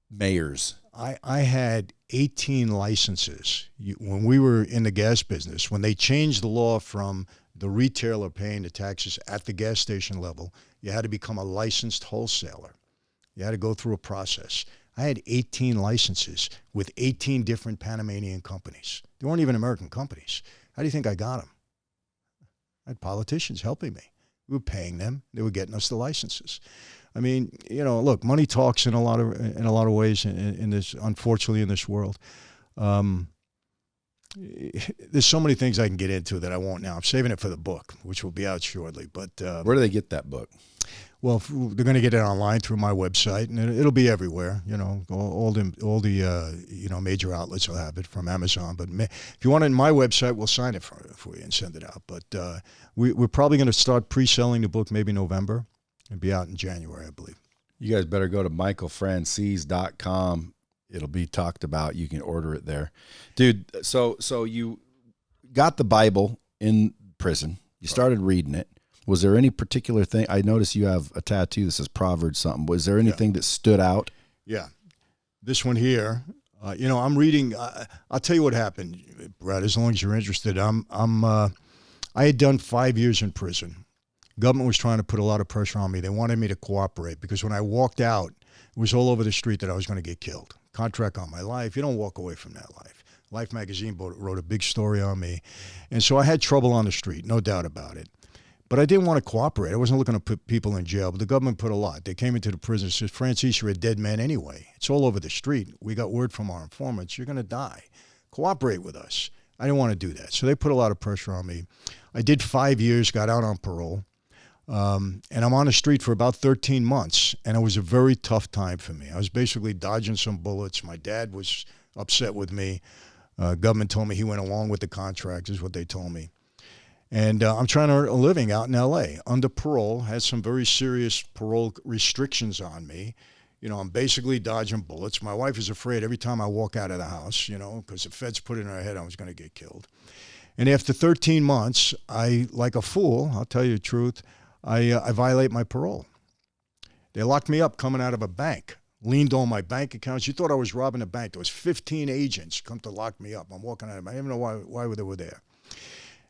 S1: mayors.
S2: I had 18 licenses when we were in the gas business. When they changed the law from the retailer paying the taxes at the gas station level, you had to become a licensed wholesaler. You had to go through a process. I had 18 licenses with 18 different Panamanian companies. They weren't even American companies. How do you think I got them? I had politicians helping me. We were paying them. They were getting us the licenses. I mean, you know, look, money talks in a lot of ways in this, unfortunately, in this world. There's so many things I can get into that I won't now. I'm saving it for the book, which will be out shortly. But
S1: where do they get that book?
S2: Well, they're going to get it online through my website, and it'll be everywhere. You know, all the you know, major outlets will have it, from Amazon. But if you want it on my website, we'll sign it for you and send it out. But we're probably going to start pre-selling the book maybe November and be out in January, I believe.
S1: You guys better go to michaelfranzese.com. It'll be talked about. You can order it there, dude. So you got the Bible in prison. You started reading it. Was there any particular thing? I noticed you have a tattoo that says Proverbs something. Was there anything that stood out?
S2: Yeah. This one here, you know, I'm reading, I'll tell you what happened, Brad, as long as you're interested. I had done 5 years in prison. Government was trying to put a lot of pressure on me. They wanted me to cooperate because when I walked out, it was all over the street that I was going to get killed. Contract on my life. You don't walk away from that life. Life magazine wrote a big story on me. And so I had trouble on the street, no doubt about it. But I didn't want to cooperate. I wasn't looking to put people in jail, but the government put a lot. They came into the prison and said, Franzese, you're a dead man anyway. It's all over the street. We got word from our informants, you're going to die. Cooperate with us. I didn't want to do that. So they put a lot of pressure on me. I did 5 years, got out on parole. And I'm on the street for about 13 months, and it was a very tough time for me. I was basically dodging some bullets. My dad was upset with me. Government told me he went along with the contract, is what they told me. And I'm trying to earn a living out in L.A. under parole, had some very serious parole restrictions on me. You know, I'm basically dodging bullets. My wife is afraid every time I walk out of the house, you know, because the feds put it in her head I was going to get killed. And after 13 months, I, like a fool, I'll tell you the truth, I violate my parole. They locked me up coming out of a bank, leaned on my bank accounts. You thought I was robbing a bank. There was 15 agents come to lock me up. I'm walking out of a bank. I didn't even know why they were there.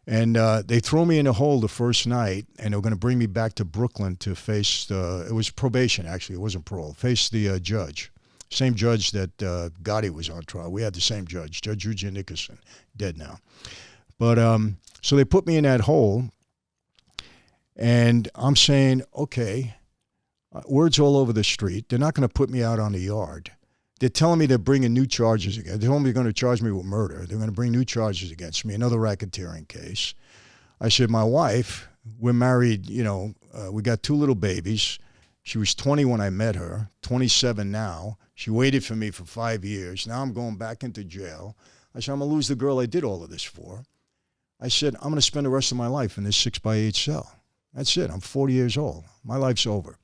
S2: And they threw me in a hole the first night, and they were going to bring me back to Brooklyn to face it was probation, actually. It wasn't parole. Face the judge. Same judge that Gotti was on trial. We had the same judge, Judge Eugene Nickerson, dead now. But so they put me in that hole, and I'm saying, okay, word's all over the street. They're not going to put me out on the yard. They're telling me they're bringing new charges again. They're only going to charge me with murder. They're going to bring new charges against me, another racketeering case. I said, my wife, we're married, you know, we got 2 little babies. She was 20 when I met her, 27 now. She waited for me for 5 years. Now I'm going back into jail. I said, I'm going to lose the girl I did all of this for. I said, I'm going to spend the rest of my life in this 6x8 cell. That's it. I'm 40 years old. My life's over.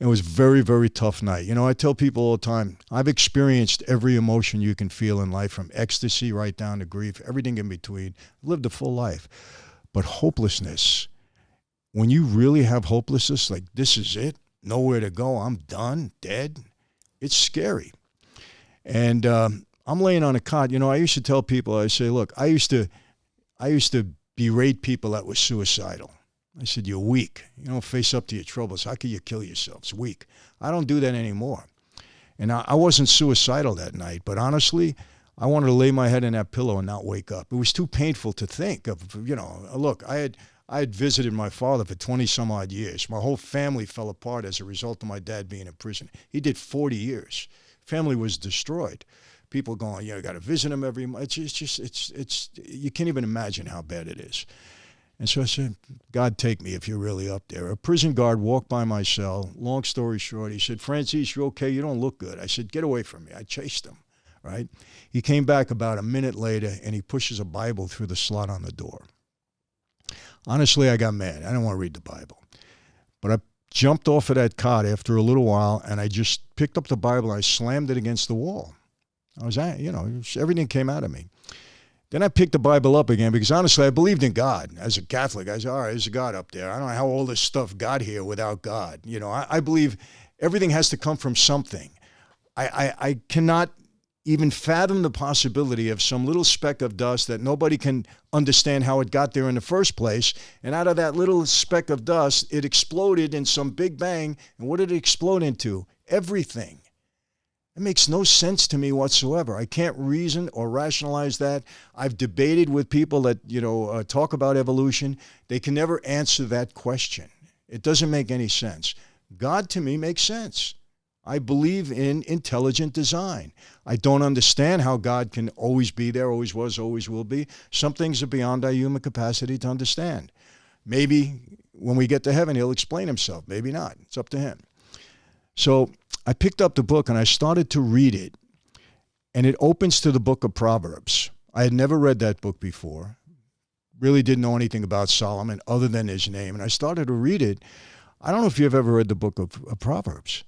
S2: It was a very, very tough night. You know, I tell people all the time, I've experienced every emotion you can feel in life, from ecstasy right down to grief, everything in between. I've lived a full life. But hopelessness, when you really have hopelessness, like this is it, nowhere to go, I'm done, dead, it's scary. And I'm laying on a cot. You know, I used to tell people, I say, look, I used to berate people that were suicidal. I said, you're weak. You don't face up to your troubles. How can you kill yourself? It's weak. I don't do that anymore. And I wasn't suicidal that night, but honestly, I wanted to lay my head in that pillow and not wake up. It was too painful to think of, you know, look, I had visited my father for 20 some odd years. My whole family fell apart as a result of my dad being in prison. He did 40 years. Family was destroyed. People going, you know, got to visit him every month. It's you can't even imagine how bad it is. And so I said, God, take me if you're really up there. A prison guard walked by my cell. Long story short, he said, Franzese, you okay? You don't look good. I said, get away from me. I chased him, right? He came back about a minute later, and he pushes a Bible through the slot on the door. Honestly, I got mad. I didn't want to read the Bible. But I jumped off of that cot after a little while, and I just picked up the Bible, and I slammed it against the wall. I was, you know, everything came out of me. Then I picked the Bible up again because, honestly, I believed in God. As a Catholic, I said, all right, there's a God up there. I don't know how all this stuff got here without God. You know, I believe everything has to come from something. I cannot even fathom the possibility of some little speck of dust that nobody can understand how it got there in the first place. And out of that little speck of dust, it exploded in some big bang. And what did it explode into? everything. It makes no sense to me whatsoever. I can't reason or rationalize that. I've debated with people that, talk about evolution. They can never answer that question. It doesn't make any sense. God, to me, makes sense. I believe in intelligent design. I don't understand how God can always be there, always was, always will be. Some things are beyond our human capacity to understand. Maybe when we get to heaven, he'll explain himself. Maybe not. It's up to him. So I picked up the book and I started to read it, and it opens to the book of Proverbs. I had never read that book before, really didn't know anything about Solomon other than his name, and I started to read it. I don't know if you've ever read the book of Proverbs.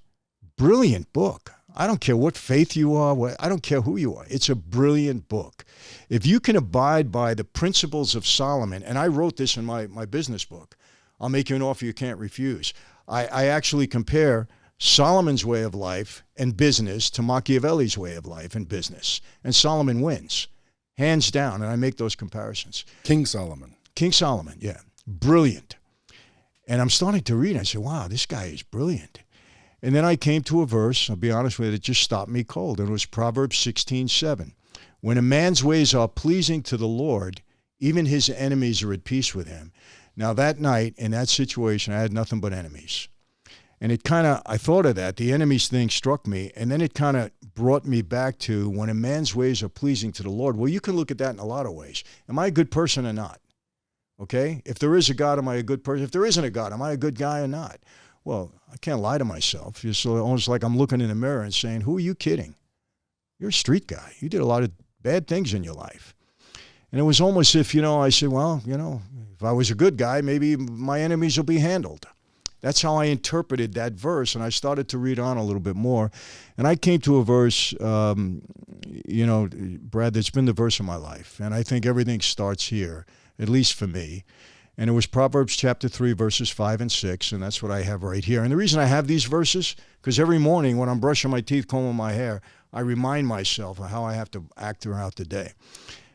S2: Brilliant book. I don't care what faith you are. I don't care who you are. It's a brilliant book. If you can abide by the principles of Solomon, and I wrote this in my business book, I'll make you an offer you can't refuse. I actually compare Solomon's way of life and business to Machiavelli's way of life and business. And Solomon wins, hands down, and I make those comparisons.
S1: King Solomon,
S2: yeah. Brilliant. And I'm starting to read, and I said, wow, this guy is brilliant. And then I came to a verse, I'll be honest with you, it just stopped me cold. And it was Proverbs 16:7. When a man's ways are pleasing to the Lord, even his enemies are at peace with him. Now that night, in that situation, I had nothing but enemies. And I thought of that. The enemies thing struck me. And then it kind of brought me back to when a man's ways are pleasing to the Lord. Well, you can look at that in a lot of ways. Am I a good person or not? Okay? If there is a God, am I a good person? If there isn't a God, am I a good guy or not? Well, I can't lie to myself. It's almost like I'm looking in the mirror and saying, who are you kidding? You're a street guy. You did a lot of bad things in your life. And it was almost if, I said, well, if I was a good guy, maybe my enemies will be handled. That's how I interpreted that verse, and I started to read on a little bit more. And I came to a verse, Brad, that's been the verse of my life. And I think everything starts here, at least for me. And it was Proverbs chapter 3, verses 5 and 6, and that's what I have right here. And the reason I have these verses, because every morning when I'm brushing my teeth, combing my hair, I remind myself of how I have to act throughout the day.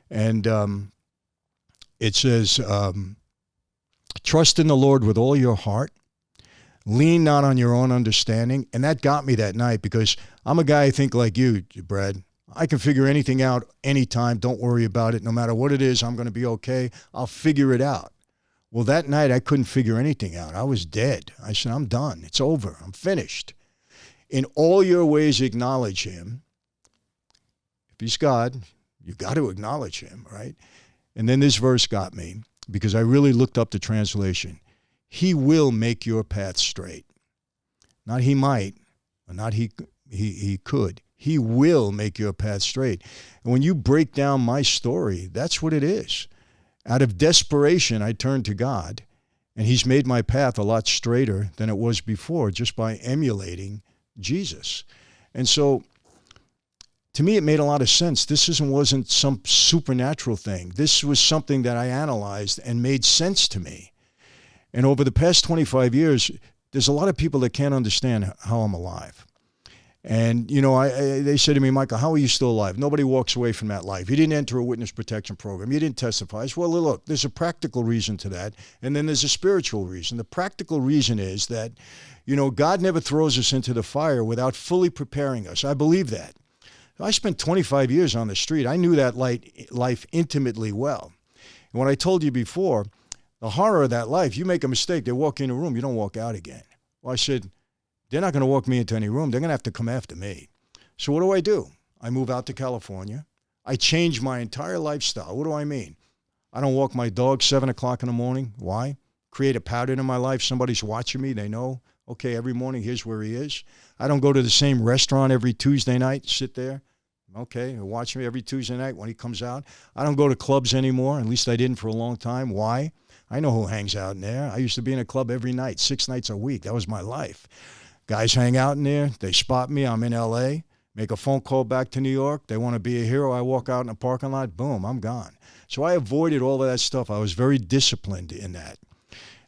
S2: And it says, trust in the Lord with all your heart. Lean not on your own understanding. And that got me that night because I'm a guy I think like you, Brad. I can figure anything out anytime. Don't worry about it. No matter what it is, I'm going to be okay. I'll figure it out. Well, that night I couldn't figure anything out. I was dead. I said, I'm done. It's over. I'm finished. In all your ways, acknowledge him. If he's God, you've got to acknowledge him, right? And then this verse got me because I really looked up the translation. He will make your path straight. Not he might, or not he could. He will make your path straight. And when you break down my story, that's what it is. Out of desperation, I turned to God, and he's made my path a lot straighter than it was before just by emulating Jesus. And so, to me, it made a lot of sense. This wasn't some supernatural thing. This was something that I analyzed and made sense to me. And over the past 25 years, there's a lot of people that can't understand how I'm alive. And, they said to me, Michael, how are you still alive? Nobody walks away from that life. You didn't enter a witness protection program. You didn't testify. I said, well, look, there's a practical reason to that, and then there's a spiritual reason. The practical reason is that, God never throws us into the fire without fully preparing us. I believe that. I spent 25 years on the street. I knew that life intimately well. And when I told you before, the horror of that life, you make a mistake, they walk in a room, you don't walk out again. Well, I said, they're not going to walk me into any room. They're going to have to come after me. So what do? I move out to California. I change my entire lifestyle. What do I mean? I don't walk my dog 7 o'clock in the morning. Why? Create a pattern in my life. Somebody's watching me. They know, okay, every morning, here's where he is. I don't go to the same restaurant every Tuesday night, sit there. Okay, watch me every Tuesday night when he comes out. I don't go to clubs anymore. At least I didn't for a long time. Why? I know who hangs out in there. I used to be in a club every night, 6 nights a week. That was my life. Guys hang out in there. They spot me. I'm in L.A., make a phone call back to New York. They want to be a hero. I walk out in a parking lot. Boom, I'm gone. So I avoided all of that stuff. I was very disciplined in that.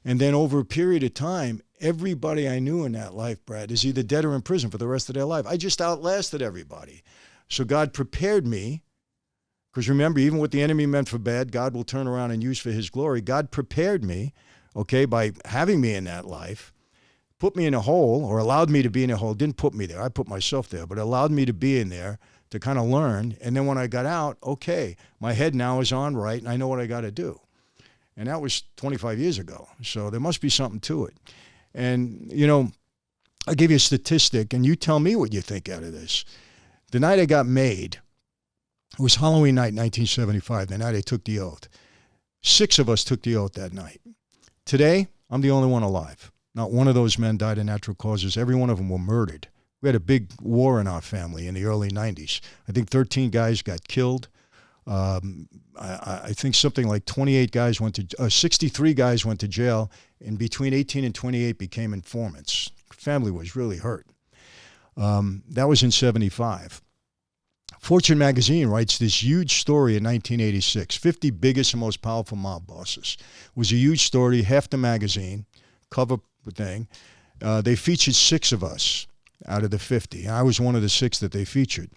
S2: And then over a period of time, everybody I knew in that life, Brad, is either dead or in prison for the rest of their life. I just outlasted everybody. So God prepared me, because remember, even what the enemy meant for bad, God will turn around and use for his glory. God prepared me, okay, by having me in that life, put me in a hole, or allowed me to be in a hole. Didn't put me there. I put myself there, but allowed me to be in there to kind of learn. And then when I got out, okay, my head now is on right, and I know what I got to do. And that was 25 years ago. So there must be something to it. And, you know, I'll give you a statistic, and you tell me what you think out of this. The night I got made, it was Halloween night, 1975, the night I took the oath. 6 of us took the oath that night. Today, I'm the only one alive. Not one of those men died of natural causes. Every one of them were murdered. We had a big war in our family in the early 90s. I think 13 guys got killed. I think something like 28 guys 63 guys went to jail, and between 18 and 28 became informants. Family was really hurt. That was in 75. Fortune magazine writes this huge story in 1986, 50 biggest and most powerful mob bosses. It was a huge story, half the magazine, cover thing. They featured 6 of us out of the 50. I was one of the 6 that they featured.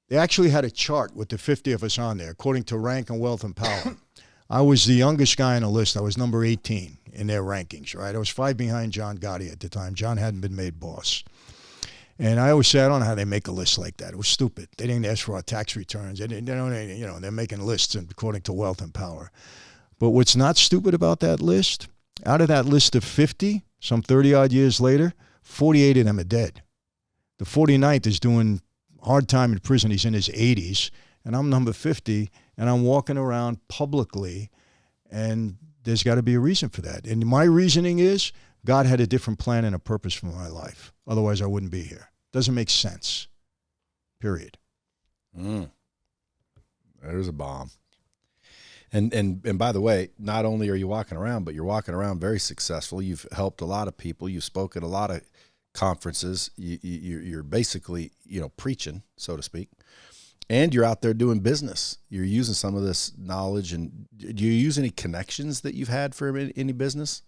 S2: They actually had a chart with the 50 of us on there, according to rank and wealth and power. I was the youngest guy on the list. I was number 18 in their rankings, right? I was 5 behind John Gotti at the time. John hadn't been made boss. And I always say, I don't know how they make a list like that. It was stupid. They didn't ask for our tax returns. They don't, you know, they're making lists according to wealth and power. But what's not stupid about that list, out of that list of 50, some 30-odd years later, 48 of them are dead. The 49th is doing hard time in prison. He's in his 80s, and I'm number 50, and I'm walking around publicly, and there's got to be a reason for that. And my reasoning is God had a different plan and a purpose for my life. Otherwise, I wouldn't be here. Doesn't make sense. Period.
S1: There's a bomb. And by the way, not only are you walking around, but you're walking around very successful. You've helped a lot of people. You've spoken at a lot of conferences. You're basically, you know, preaching, so to speak. And you're out there doing business. You're using some of this knowledge. And do you use any connections that you've had for any business?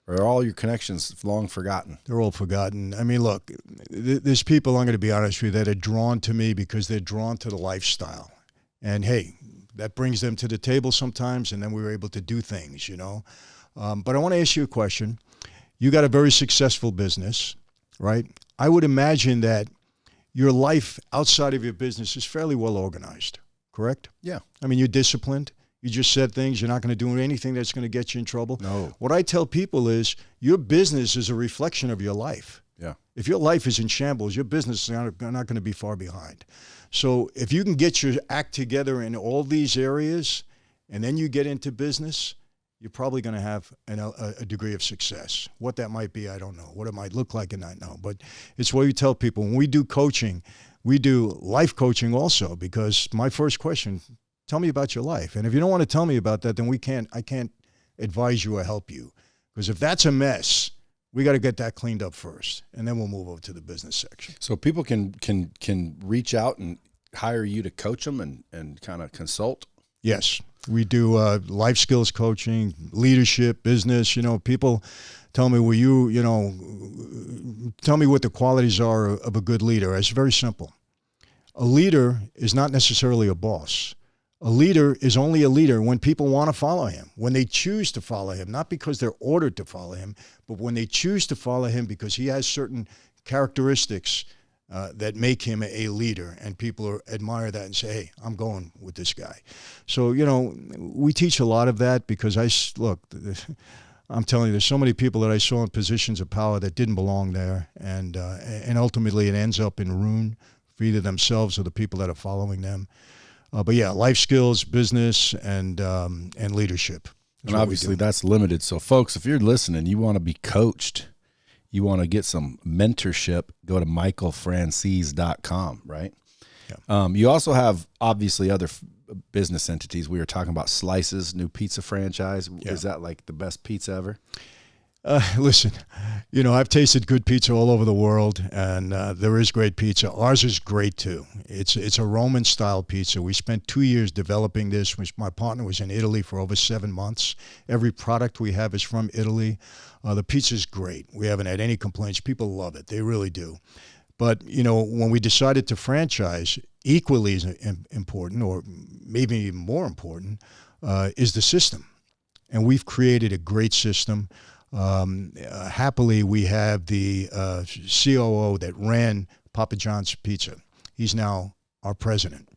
S1: Or are all your connections long forgotten?
S2: They're all forgotten. I mean, look, there's people, I'm going to be honest with you, that are drawn to me because they're drawn to the lifestyle. And, hey, that brings them to the table sometimes, and then we were able to do things, you know. But I want to ask you a question. You got a very successful business, right? I would imagine that your life outside of your business is fairly well organized, correct?
S1: Yeah.
S2: I mean, you're disciplined. You just said things. You're not going to do anything that's going to get you in trouble.
S1: No.
S2: What I tell people is your business is a reflection of your life.
S1: Yeah.
S2: If your life is in shambles, your business is not going to be far behind. So if you can get your act together in all these areas and then you get into business, you're probably going to have a degree of success. What that might be, I don't know. What it might look like, I don't know. But it's what you tell people. When we do coaching, we do life coaching also, because my first question, tell me about your life. And if you don't want to tell me about that, then I can't advise you or help you. Because if that's a mess, we got to get that cleaned up first, and then we'll move over to the business section.
S1: So people can reach out and hire you to coach them and kind of consult?
S2: Yes. We do life skills coaching, leadership, business. You know, people tell me, tell me what the qualities are of a good leader. It's very simple. A leader is not necessarily a boss. A leader is only a leader when people want to follow him, when they choose to follow him, not because they're ordered to follow him, but when they choose to follow him because he has certain characteristics that make him a leader, and people admire that and say, hey, I'm going with this guy. So, you know, we teach a lot of that because I'm telling you, there's so many people that I saw in positions of power that didn't belong there, and ultimately it ends up in ruin for either themselves or the people that are following them. But yeah, life skills, business, and leadership.
S1: And obviously that's limited. So folks, if you're listening, you want to be coached, you want to get some mentorship, go to michaelfranzese.com, right? Yeah. You also have obviously other business entities. We were talking about Slices, new pizza franchise. Yeah. Is that like the best pizza ever?
S2: Listen, you know, I've tasted good pizza all over the world, and there is great pizza. Ours is great too. It's a Roman style pizza. We spent 2 years developing this. My partner was in Italy for over 7 months. Every product we have is from Italy. The pizza's great. We haven't had any complaints. People love it. They really do. But, you know, when we decided to franchise, equally as important, or maybe even more important, is the system. And we've created a great system. Happily, we have the COO that ran Papa John's Pizza. He's now our president.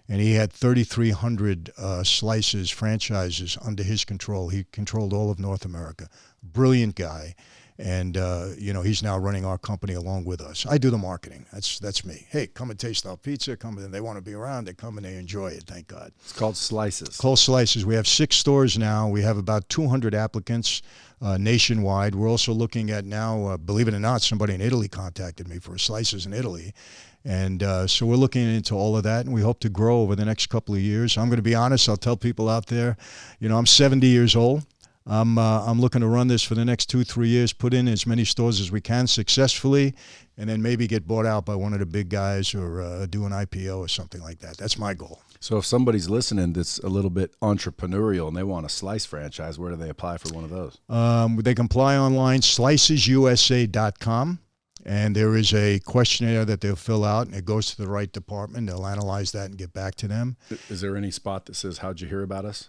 S2: And he had 3,300 slices, franchises under his control. He controlled all of North America. Brilliant guy. And, he's now running our company along with us. I do the marketing. That's me. Hey, come and taste our pizza. Come and they want to be around. They come and they enjoy it, thank God.
S1: It's called Slices.
S2: Called Slices. We have 6 stores now. We have about 200 applicants nationwide. We're also looking at now, believe it or not, somebody in Italy contacted me for Slices in Italy. And so we're looking into all of that, and we hope to grow over the next couple of years. I'm going to be honest. I'll tell people out there, I'm 70 years old. I'm looking to run this for the next 2-3 years, put in as many stores as we can successfully, and then maybe get bought out by one of the big guys or do an IPO or something like that. That's my goal.
S1: So if somebody's listening that's a little bit entrepreneurial and they want a slice franchise, where do they apply for one of those?
S2: They can apply online, slicesusa.com. And there is a questionnaire that they'll fill out, and it goes to the right department. They'll analyze that and get back to them.
S1: Is there any spot that says, how'd you hear about us?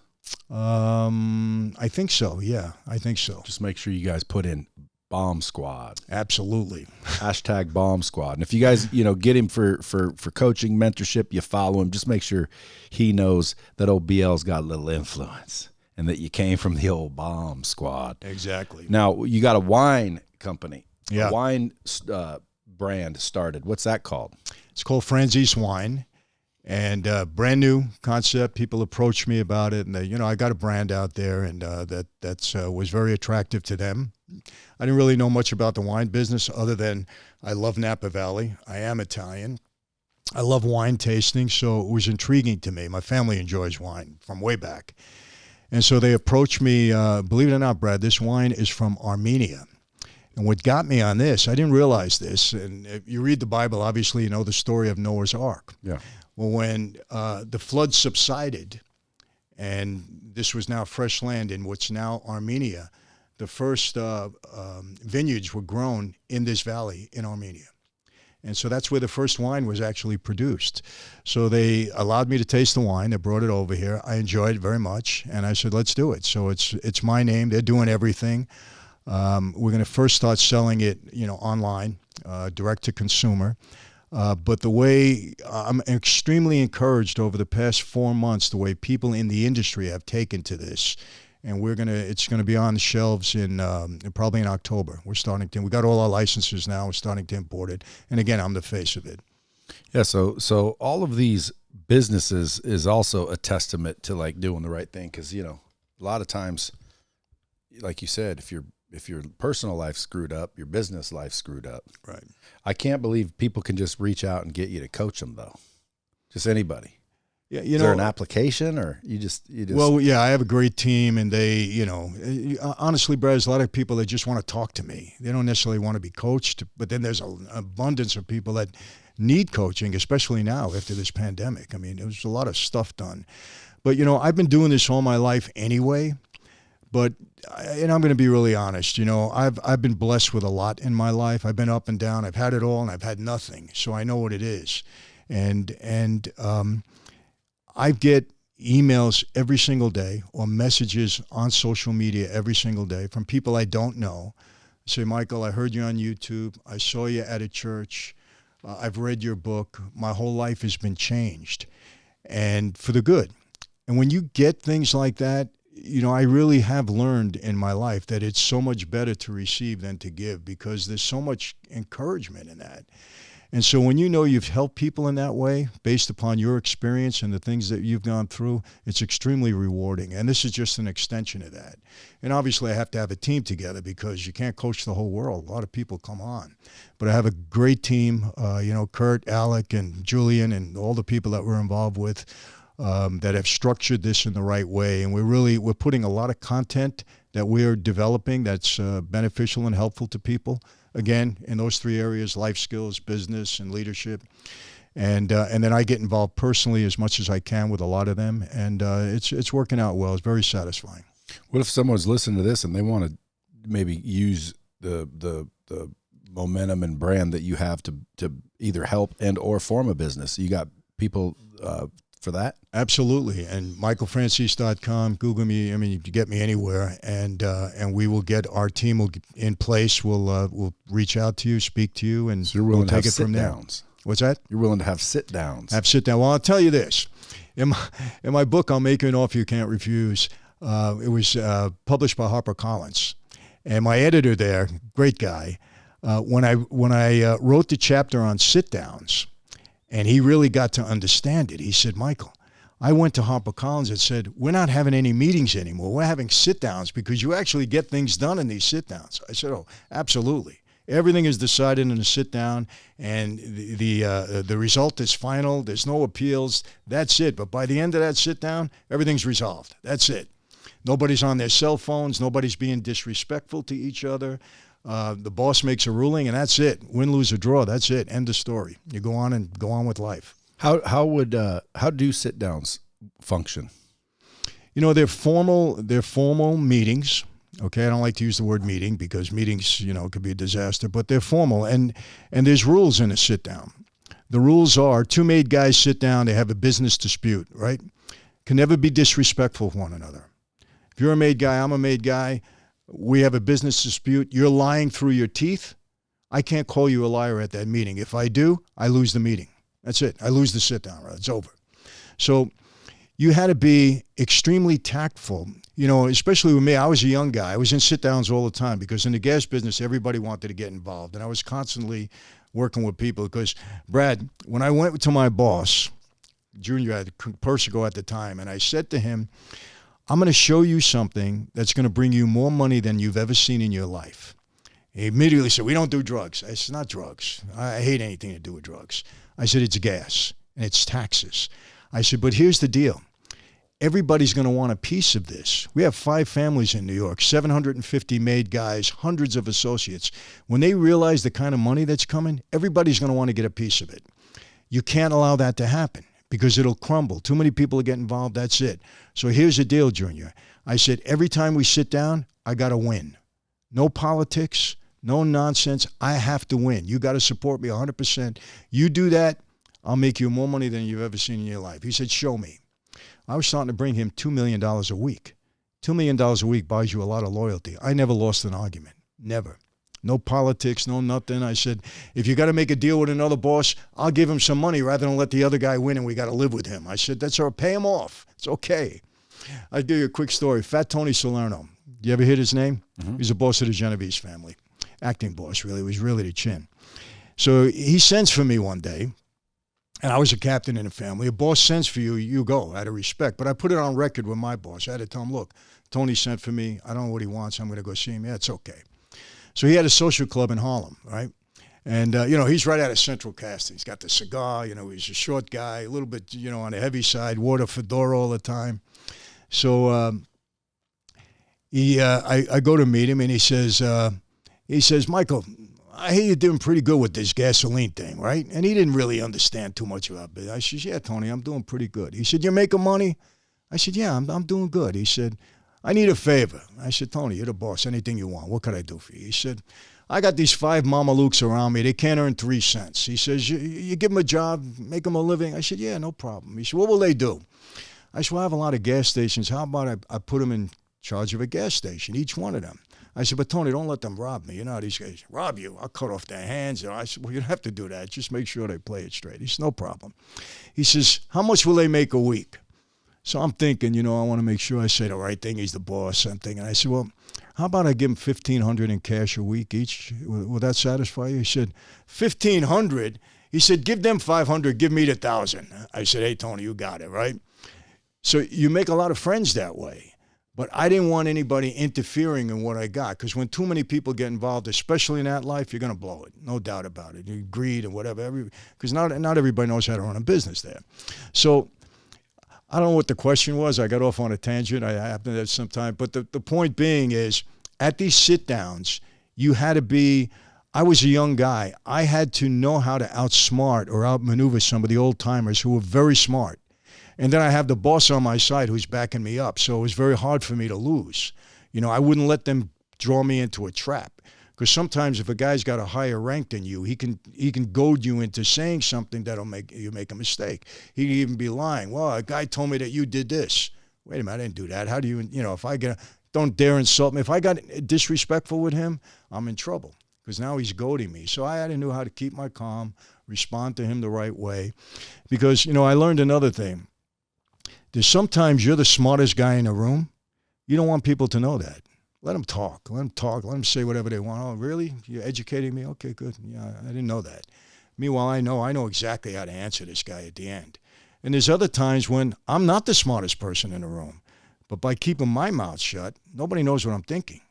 S2: I think so. Yeah, I think so.
S1: Just make sure you guys put in Bomb Squad.
S2: Absolutely.
S1: Hashtag Bomb Squad. And if you guys, get him for coaching, mentorship, you follow him, just make sure he knows that old BL's got a little influence and that you came from the old Bomb Squad.
S2: Exactly.
S1: Now, you got a wine company.
S2: Yeah.
S1: A wine brand started. What's that called?
S2: It's called Franzese Wine. And brand new concept. People approach me about it, and they, I got a brand out there, and that was very attractive to them. I didn't really know much about the wine business other than I love Napa Valley. I am Italian. I love wine tasting, so it was intriguing to me. My family enjoys wine from way back. And so they approached me, believe it or not, Brad, this wine is from Armenia. And what got me on this, I didn't realize this, and if you read the Bible, obviously you know the story of Noah's Ark.
S1: Yeah.
S2: Well, when the flood subsided, and this was now fresh land in what's now Armenia, the first vineyards were grown in this valley in Armenia. And so that's where the first wine was actually produced. So they allowed me to taste the wine. They brought it over here. I enjoyed it very much, and I said, let's do it. So it's my name. They're doing everything. We're going to first start selling it, online, direct to consumer. But the way I'm extremely encouraged over the past 4 months, the way people in the industry have taken to this, and it's gonna be on the shelves in probably in October. We got all our licenses now. We're starting to import it, and again, I'm the face of it.
S1: Yeah. So all of these businesses is also a testament to like doing the right thing, because a lot of times, like you said, if your personal life screwed up, your business life screwed up.
S2: Right.
S1: I can't believe people can just reach out and get you to coach them, though. Just anybody.
S2: Yeah,
S1: Is there an application, or you just?
S2: Well, yeah, I have a great team, and they, honestly, Brad, there's a lot of people that just want to talk to me. They don't necessarily want to be coached, but then there's an abundance of people that need coaching, especially now after this pandemic. I mean, there was a lot of stuff done. But, I've been doing this all my life anyway. But, and I'm going to be really honest, I've been blessed with a lot in my life. I've been up and down. I've had it all, and I've had nothing. So I know what it is. And I get emails every single day or messages on social media every single day from people I don't know. Say, Michael, I heard you on YouTube. I saw you at a church. I've read your book. My whole life has been changed, and for the good. And when you get things like that, I really have learned in my life that it's so much better to receive than to give, because there's so much encouragement in that. And so when you've helped people in that way, based upon your experience and the things that you've gone through, it's extremely rewarding. And this is just an extension of that. And obviously I have to have a team together, because you can't coach the whole world. A lot of people come on. But I have a great team, Kurt, Alec, and Julian, and all the people that we're involved with, that have structured this in the right way. And we're putting a lot of content that we're developing that's beneficial and helpful to people. Again, in those 3 areas: life skills, business, and leadership. And then I get involved personally as much as I can with a lot of them. And it's working out well. It's very satisfying.
S1: What if someone's listening to this and they want to maybe use the momentum and brand that you have to either help and or form a business? You got people for that.
S2: Absolutely. And michaelfranzese.com, Google me. I mean, you can get me anywhere, and we will get our team in place. We'll reach out to you, speak to you, and
S1: so you're willing
S2: we'll
S1: to
S2: take
S1: have
S2: it from there.
S1: sit-downs.
S2: What's that?
S1: You're willing to have sit-downs.
S2: Have sit-down. Well, I'll tell you this. In my book, I'll Make You an Offer You Can't Refuse, it was published by HarperCollins. And my editor there, great guy, when I wrote the chapter on sit-downs, and he really got to understand it, he said, Michael, I went to HarperCollins and said, we're not having any meetings anymore. We're having sit-downs because you actually get things done in these sit-downs. I said, oh, absolutely. Everything is decided in a sit-down, and the result is final. There's no appeals. That's it. But by the end of that sit-down, everything's resolved. That's it. Nobody's on their cell phones. Nobody's being disrespectful to each other. The boss makes a ruling, and that's it. Win, lose, or draw. That's it. End of story. You go on with life.
S1: How do sit-downs function?
S2: You know, they're formal meetings. Okay, I don't like to use the word meeting because meetings, could be a disaster, but they're formal, and there's rules in a sit-down. The rules are two made guys sit down, they have a business dispute, right? Can never be disrespectful of one another. If you're a made guy, I'm a made guy, we have a business dispute, you're lying through your teeth, I can't call you a liar at that meeting. If I do, I lose the meeting. That's it. I lose the sit-down, right? It's over. So you had to be extremely tactful. Especially with me, I was a young guy. I was in sit-downs all the time because in the gas business, everybody wanted to get involved. And I was constantly working with people because, Brad, when I went to my boss, Junior at Persico at the time, and I said to him, I'm going to show you something that's going to bring you more money than you've ever seen in your life. He immediately said, we don't do drugs. I said, not drugs. I hate anything to do with drugs. I said, it's gas and it's taxes. I said, but here's the deal. Everybody's going to want a piece of this. We have 5 families in New York, 750 made guys, hundreds of associates. When they realize the kind of money that's coming, everybody's going to want to get a piece of it. You can't allow that to happen because it'll crumble. Too many people get involved, that's it. So here's the deal, Junior. I said, every time we sit down, I got to win. No politics, no nonsense. I have to win. You got to support me 100%. You do that, I'll make you more money than you've ever seen in your life. He said, show me. I was starting to bring him $2 million a week. $2 million a week buys you a lot of loyalty. I never lost an argument. Never. No politics, no nothing. I said, if you got to make a deal with another boss, I'll give him some money rather than let the other guy win and we got to live with him. I said, that's all right. Pay him off. It's okay. I'll give you a quick story. Fat Tony Salerno. You ever hear his name? Mm-hmm. He's a boss of the Genovese family. Acting boss, really. He was really the chin. So he sends for me one day. And I was a captain in the family. A boss sends for you, you go, out of respect. But I put it on record with my boss. I had to tell him, look, Tony sent for me. I don't know what he wants. I'm going to go see him. Yeah, it's okay. So he had a social club in Harlem, right? And, he's right out of Central Casting. He's got the cigar. He's a short guy, a little bit, on the heavy side, wore the fedora all the time. So I go to meet him, and he says, Michael, I hear you're doing pretty good with this gasoline thing, right? And he didn't really understand too much about it. I said, yeah, Tony, I'm doing pretty good. He said, you're making money? I said, yeah, I'm doing good. He said, I need a favor. I said, Tony, you're the boss. Anything you want. What could I do for you? He said, I got these 5 mamalukes around me. They can't earn 3 cents. He says, you give them a job, make them a living? I said, yeah, no problem. He said, what will they do? I said, well, I have a lot of gas stations. How about I put them in charge of a gas station, each one of them? I said, but Tony, don't let them rob me. You know how these guys rob you. I'll cut off their hands. I said, well, you don't have to do that. Just make sure they play it straight. He said, no problem. He says, how much will they make a week? So I'm thinking, I want to make sure I say the right thing. He's the boss. I'm thinking. I said, well, how about I give him $1,500 in cash a week each? Will that satisfy you? He said, $1,500? He said, give them $500. Give me the $1,000. I said, hey, Tony, you got it, right? So you make a lot of friends that way. But I didn't want anybody interfering in what I got, because when too many people get involved, especially in that life, you're going to blow it. No doubt about it. You greed and whatever. Because not everybody knows how to run a business there. So I don't know what the question was. I got off on a tangent. I happen to have some time. But the point being is, at these sit-downs, you had to be, I was a young guy. I had to know how to outsmart or outmaneuver some of the old-timers who were very smart. And then I have the boss on my side who's backing me up. So it was very hard for me to lose. I wouldn't let them draw me into a trap. Because sometimes if a guy's got a higher rank than you, he can goad you into saying something that'll make you make a mistake. He can even be lying. Well, a guy told me that you did this. Wait a minute, I didn't do that. How do you, if I don't dare insult me. If I got disrespectful with him, I'm in trouble because now he's goading me. So I had to know how to keep my calm, respond to him the right way. Because, I learned another thing. There's sometimes you're the smartest guy in the room. You don't want people to know that. Let them talk. Let them say whatever they want. Oh, really? You're educating me? Okay, good. Yeah, I didn't know that. Meanwhile, I know exactly how to answer this guy at the end. And there's other times when I'm not the smartest person in the room. But by keeping my mouth shut, nobody knows what I'm thinking.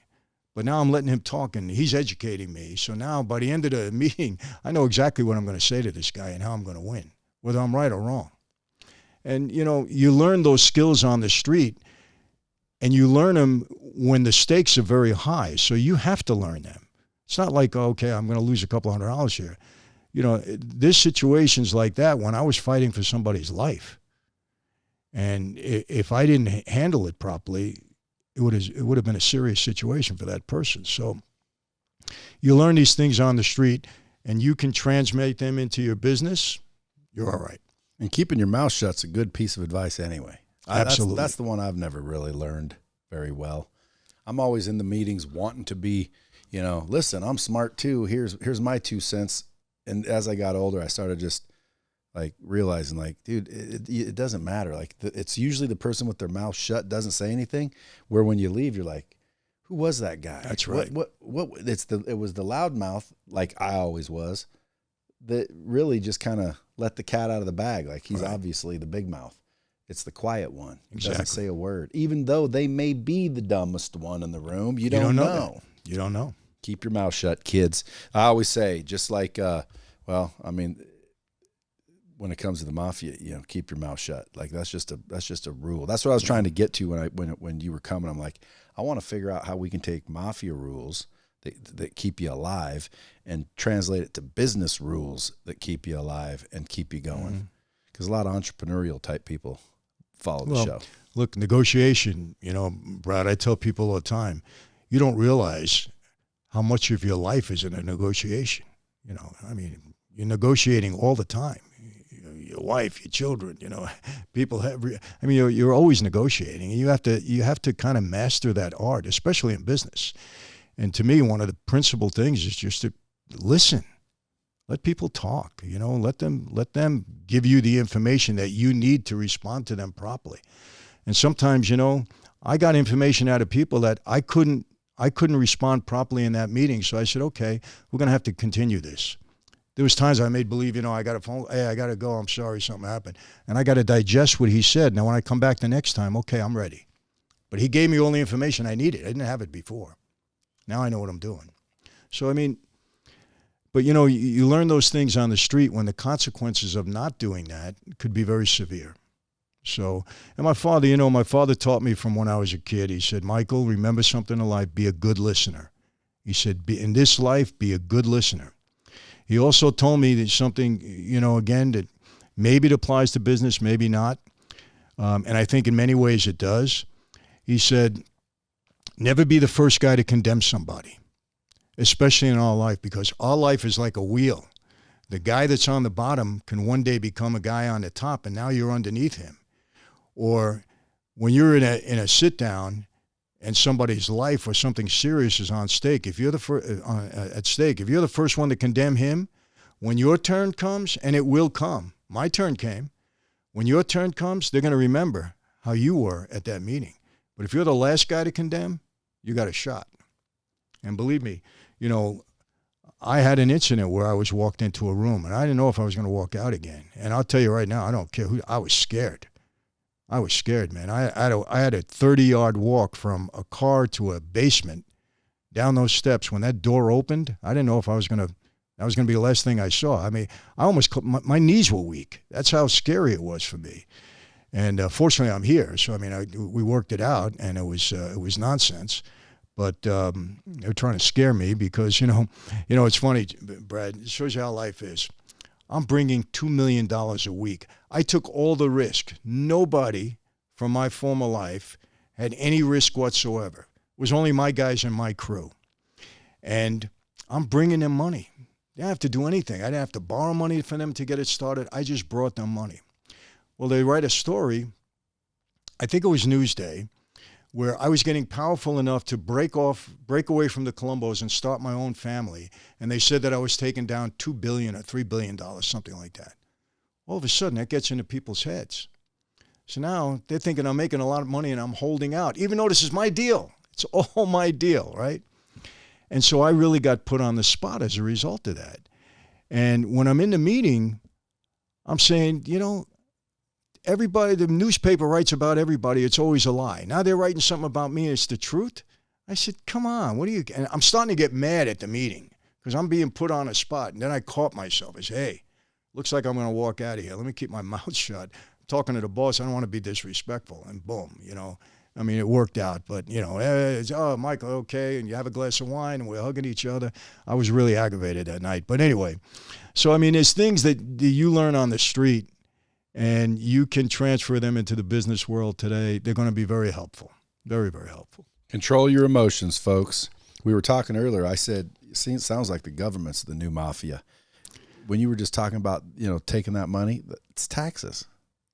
S2: But now I'm letting him talk, and he's educating me. So now by the end of the meeting, I know exactly what I'm going to say to this guy and how I'm going to win, whether I'm right or wrong. And, you learn those skills on the street, and you learn them when the stakes are very high. So you have to learn them. It's not like, okay, I'm going to lose a couple $100 here. There's situations like that when I was fighting for somebody's life. And if I didn't handle it properly, it would have been a serious situation for that person. So you learn these things on the street, and you can transmit them into your business, you're all right.
S1: And keeping your mouth shut's a good piece of advice anyway.
S2: Absolutely.
S1: That's the one I've never really learned very well. I'm always in the meetings wanting to be, listen, I'm smart too. Here's my 2 cents. And as I got older, I started just realizing dude, it doesn't matter. It's usually the person with their mouth shut doesn't say anything, where when you leave, you're like, who was that guy?
S2: That's right.
S1: What it was the loudmouth, like I always was, that really just kind of let the cat out of the bag. He's right. Obviously the big mouth. It's the quiet one. Exactly. Doesn't say a word. Even though they may be the dumbest one in the room, you don't know.
S2: You don't know.
S1: Keep your mouth shut, kids. I always say, just when it comes to the mafia, keep your mouth shut. That's just a rule. That's what I was trying to get to when you were coming. I'm like, I want to figure out how we can take mafia rules that keep you alive and translate it to business rules that keep you alive and keep you going. Because a lot of entrepreneurial type people follow the show.
S2: Look, negotiation, Brad, I tell people all the time, you don't realize how much of your life is in a negotiation. You're negotiating all the time. Your wife, your children, people you're always negotiating. You have to kind of master that art, especially in business. And to me, one of the principal things is just to listen. Let people talk, let them give you the information that you need to respond to them properly. And sometimes, I got information out of people that I couldn't respond properly in that meeting. So I said, okay, we're going to have to continue this. There was times I made believe, I got a phone, hey, I got to go, I'm sorry, something happened. And I got to digest what he said. Now, when I come back the next time, okay, I'm ready. But he gave me all the information I needed. I didn't have it before. Now I know what I'm doing. So, but you learn those things on the street when the consequences of not doing that could be very severe. So, and my father taught me from when I was a kid. He said, Michael, remember something in life, be a good listener. He said, in this life, be a good listener. He also told me that something, again, that maybe it applies to business, maybe not. And I think in many ways it does. He said, never be the first guy to condemn somebody, especially in our life, because our life is like a wheel. The guy that's on the bottom can one day become a guy on the top, and now you're underneath him. Or when you're in a sit down and somebody's life or something serious is on stake, if you're at stake, if you're the first one to condemn him, when your turn comes, and it will come, my turn came, when your turn comes, they're going to remember how you were at that meeting. But if you're the last guy to condemn, you got a shot. And believe me, I had an incident where I was walked into a room, and I didn't know if I was going to walk out again. And I'll tell you right now, I don't care who, I was scared. I was scared, man. I had a 30-yard walk from a car to a basement down those steps. When that door opened, I didn't know if that was going to be the last thing I saw. I almost, my knees were weak. That's how scary it was for me. And fortunately, I'm here. So, we worked it out, and it was nonsense. But they were trying to scare me because, it's funny, Brad, it shows you how life is. I'm bringing $2 million a week. I took all the risk. Nobody from my former life had any risk whatsoever. It was only my guys and my crew. And I'm bringing them money. They didn't have to do anything. I didn't have to borrow money for them to get it started. I just brought them money. Well, they write a story, I think it was Newsday, where I was getting powerful enough to break away from the Colombos and start my own family. And they said that I was taking down $2 billion or $3 billion, something like that. All of a sudden, that gets into people's heads. So now they're thinking I'm making a lot of money and I'm holding out, even though this is my deal. It's all my deal, right? And so I really got put on the spot as a result of that. And when I'm in the meeting, I'm saying, everybody, the newspaper writes about everybody. It's always a lie. Now they're writing something about me. It's the truth. I said, come on, what are you? And I'm starting to get mad at the meeting because I'm being put on a spot. And then I caught myself. I said, hey, looks like I'm going to walk out of here. Let me keep my mouth shut. I'm talking to the boss. I don't want to be disrespectful. And boom, I mean, it worked out. But, it's, oh, Michael, okay. And you have a glass of wine and we're hugging each other. I was really aggravated that night. But anyway, so, I mean, there's things that you learn on the street and you can transfer them into the business world today. They're going to be very helpful. Very, very helpful.
S1: Control your emotions, folks. We were talking earlier. I said, see, it sounds like the government's the new mafia. When you were just talking about, taking that money, it's taxes.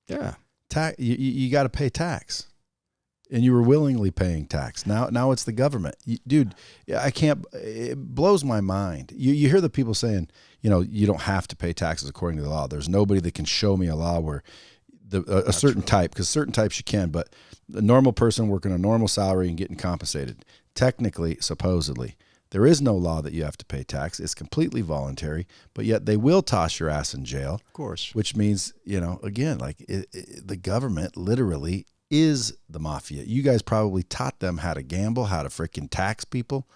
S2: Yeah.
S1: You got to pay tax. And you were willingly paying tax. Now it's the government. Dude, I can't, it blows my mind. You hear the people saying, you don't have to pay taxes according to the law. There's nobody that can show me a law where a certain type, because certain types you can, but the normal person working a normal salary and getting compensated, technically, supposedly, there is no law that you have to pay tax. It's completely voluntary, but yet they will toss your ass in jail.
S2: Of course.
S1: Which means, again, like the government literally is the mafia. You guys probably taught them how to gamble, how to freaking tax people,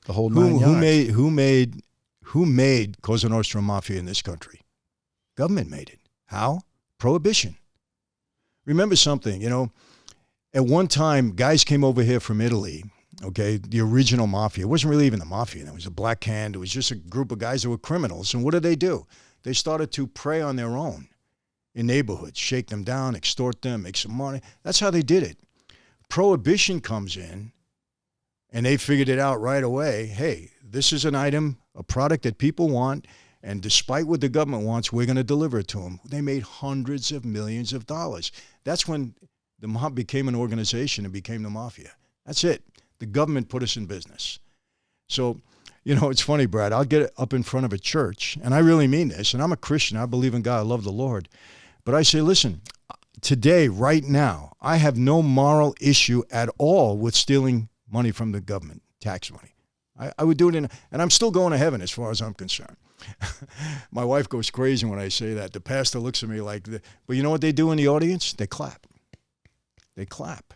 S1: the whole nine yards.
S2: Who made Cosa Nostra Mafia in this country? Government made it. How? Prohibition. Remember something, at one time, guys came over here from Italy, okay, the original mafia. It wasn't really even the mafia. It was a black hand. It was just a group of guys that were criminals. And what did they do? They started to prey on their own in neighborhoods, shake them down, extort them, make some money. That's how they did it. Prohibition comes in, and they figured it out right away. Hey, this is an item, a product that people want, and despite what the government wants, we're going to deliver it to them. They made hundreds of millions of dollars. That's when the mob became an organization and became the mafia. That's it. The government put us in business. So, it's funny, Brad. I'll get up in front of a church, and I really mean this, and I'm a Christian. I believe in God. I love the Lord. But I say, listen, today, right now, I have no moral issue at all with stealing money from the government, tax money. I would do it and I'm still going to heaven as far as I'm concerned. My wife goes crazy when I say that. The pastor looks at me like, but you know what they do in the audience? They clap. They clap.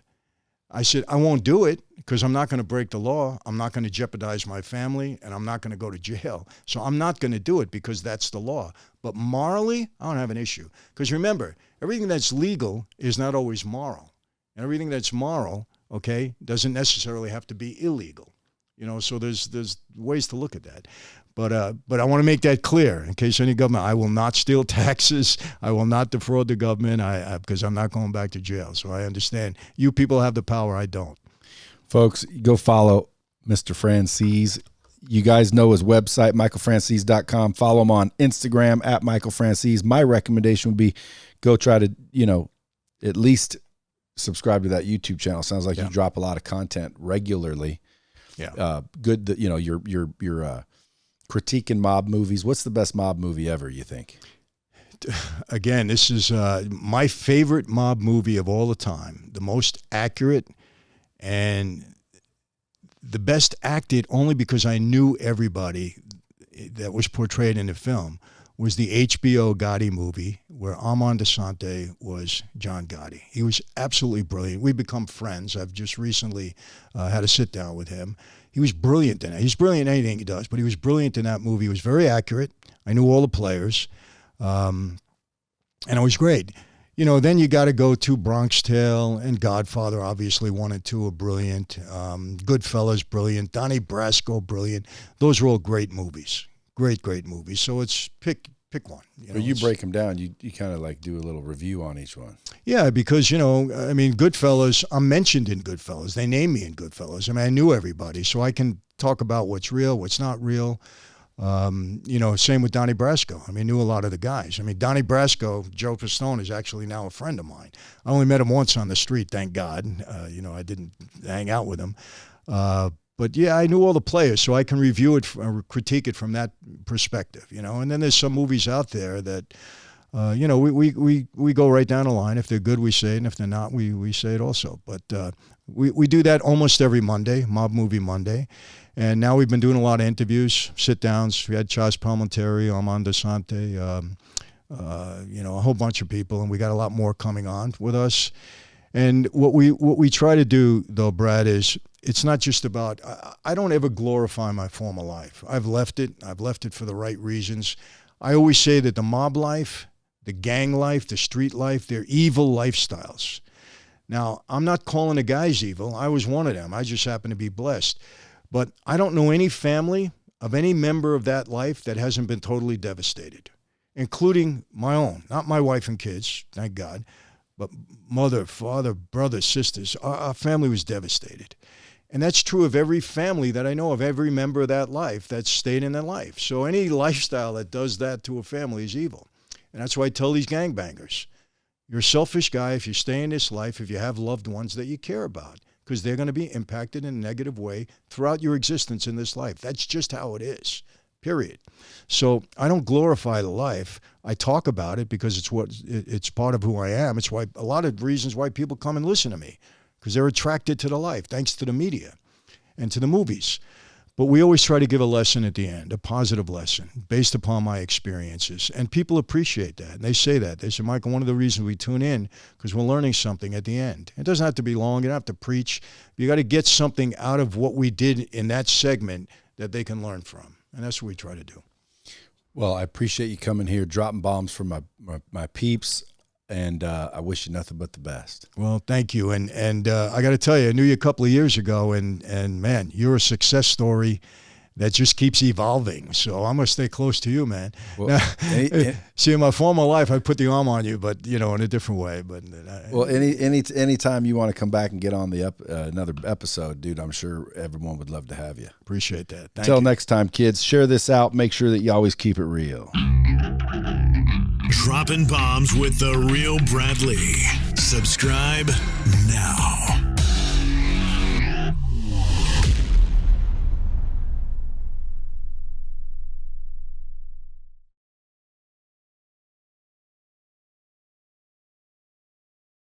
S2: I said, I won't do it because I'm not going to break the law. I'm not going to jeopardize my family, and I'm not going to go to jail. So I'm not going to do it because that's the law. But morally, I don't have an issue. Because remember, everything that's legal is not always moral. And everything that's moral, okay, doesn't necessarily have to be illegal. So there's ways to look at that. But I want to make that clear in case any government, I will not steal taxes. I will not defraud the government because I'm not going back to jail. So I understand. You people have the power. I don't.
S1: Folks, go follow Mr. Franzese. You guys know his website, michaelfranzese.com. Follow him on Instagram at michaelfranzese. My recommendation would be go try to, at least subscribe to that YouTube channel. Sounds like you drop a lot of content regularly.
S2: Yeah.
S1: Good that, you're critiquing mob movies. What's the best mob movie ever, you think?
S2: Again, this is my favorite mob movie of all the time. The most accurate and the best acted only because I knew everybody that was portrayed in the film was the HBO Gotti movie where Armand Asante was John Gotti. He was absolutely brilliant. We've become friends. I've just recently had a sit down with him. He was brilliant in it. He's brilliant in anything he does, but he was brilliant in that movie. He was very accurate. I knew all the players, and it was great. Then you got to go to Bronx Tale and Godfather, obviously 1 and 2 are brilliant. Goodfellas, brilliant. Donnie, Brasco, brilliant. Those are all great movies. Great movies. So it's pick one.
S1: You break them down. You kind of like do a little review on each one.
S2: Yeah, because, Goodfellas, I'm mentioned in Goodfellas. They name me in Goodfellas. I knew everybody, so I can talk about what's real, what's not real. Same with Donnie Brasco. I mean, knew a lot of the guys. I mean, Donnie Brasco, Joe Pistone, is actually now a friend of mine. I only met him once on the street, thank God. I didn't hang out with him. But yeah, I knew all the players, so I can review it or critique it from that perspective, And then there's some movies out there that, we go right down the line. If they're good, we say it, and if they're not, we say it also. But we do that almost every Monday, Mob Movie Monday. And now we've been doing a lot of interviews, sit-downs. We had Charles Palminteri, Armand Desante, a whole bunch of people, and we got a lot more coming on with us. And what we try to do, though, Brad, is it's not just about, I don't ever glorify my former life. I've left it. I've left it for the right reasons. I always say that the mob life, the gang life, the street life, they're evil lifestyles. Now, I'm not calling the guys evil. I was one of them. I just happen to be blessed. But I don't know any family of any member of that life that hasn't been totally devastated, including my own. Not my wife and kids, thank God, but mother, father, brothers, sisters. Our family was devastated. And that's true of every family that I know of, every member of that life that's stayed in their life. So any lifestyle that does that to a family is evil. And that's why I tell these gangbangers, you're a selfish guy if you stay in this life, if you have loved ones that you care about, because they're going to be impacted in a negative way throughout your existence in this life. That's just how it is, period. So I don't glorify the life. I talk about it because it's part of who I am. It's why a lot of reasons why people come and listen to me, because they're attracted to the life, thanks to the media and to the movies. But we always try to give a lesson at the end, a positive lesson, based upon my experiences. And people appreciate that. And they say that. They say, Michael, one of the reasons we tune in, because we're learning something at the end. It doesn't have to be long. You don't have to preach. You got to get something out of what we did in that segment that they can learn from. And that's what we try to do.
S1: Well, I appreciate you coming here, dropping bombs for my peeps. And I wish you nothing but the best.
S2: Well, thank you. And I got to tell you, I knew you a couple of years ago, and man, you're a success story that just keeps evolving. So I'm going to stay close to you, man. Well, now, see, in my former life, I put the arm on you, but, in a different way. But
S1: anytime you want to come back and get on the another episode, dude, I'm sure everyone would love to have you.
S2: Appreciate that.
S1: Until next time, kids, share this out. Make sure that you always keep it real.
S3: Dropping bombs with the real Brad Lee. Subscribe now.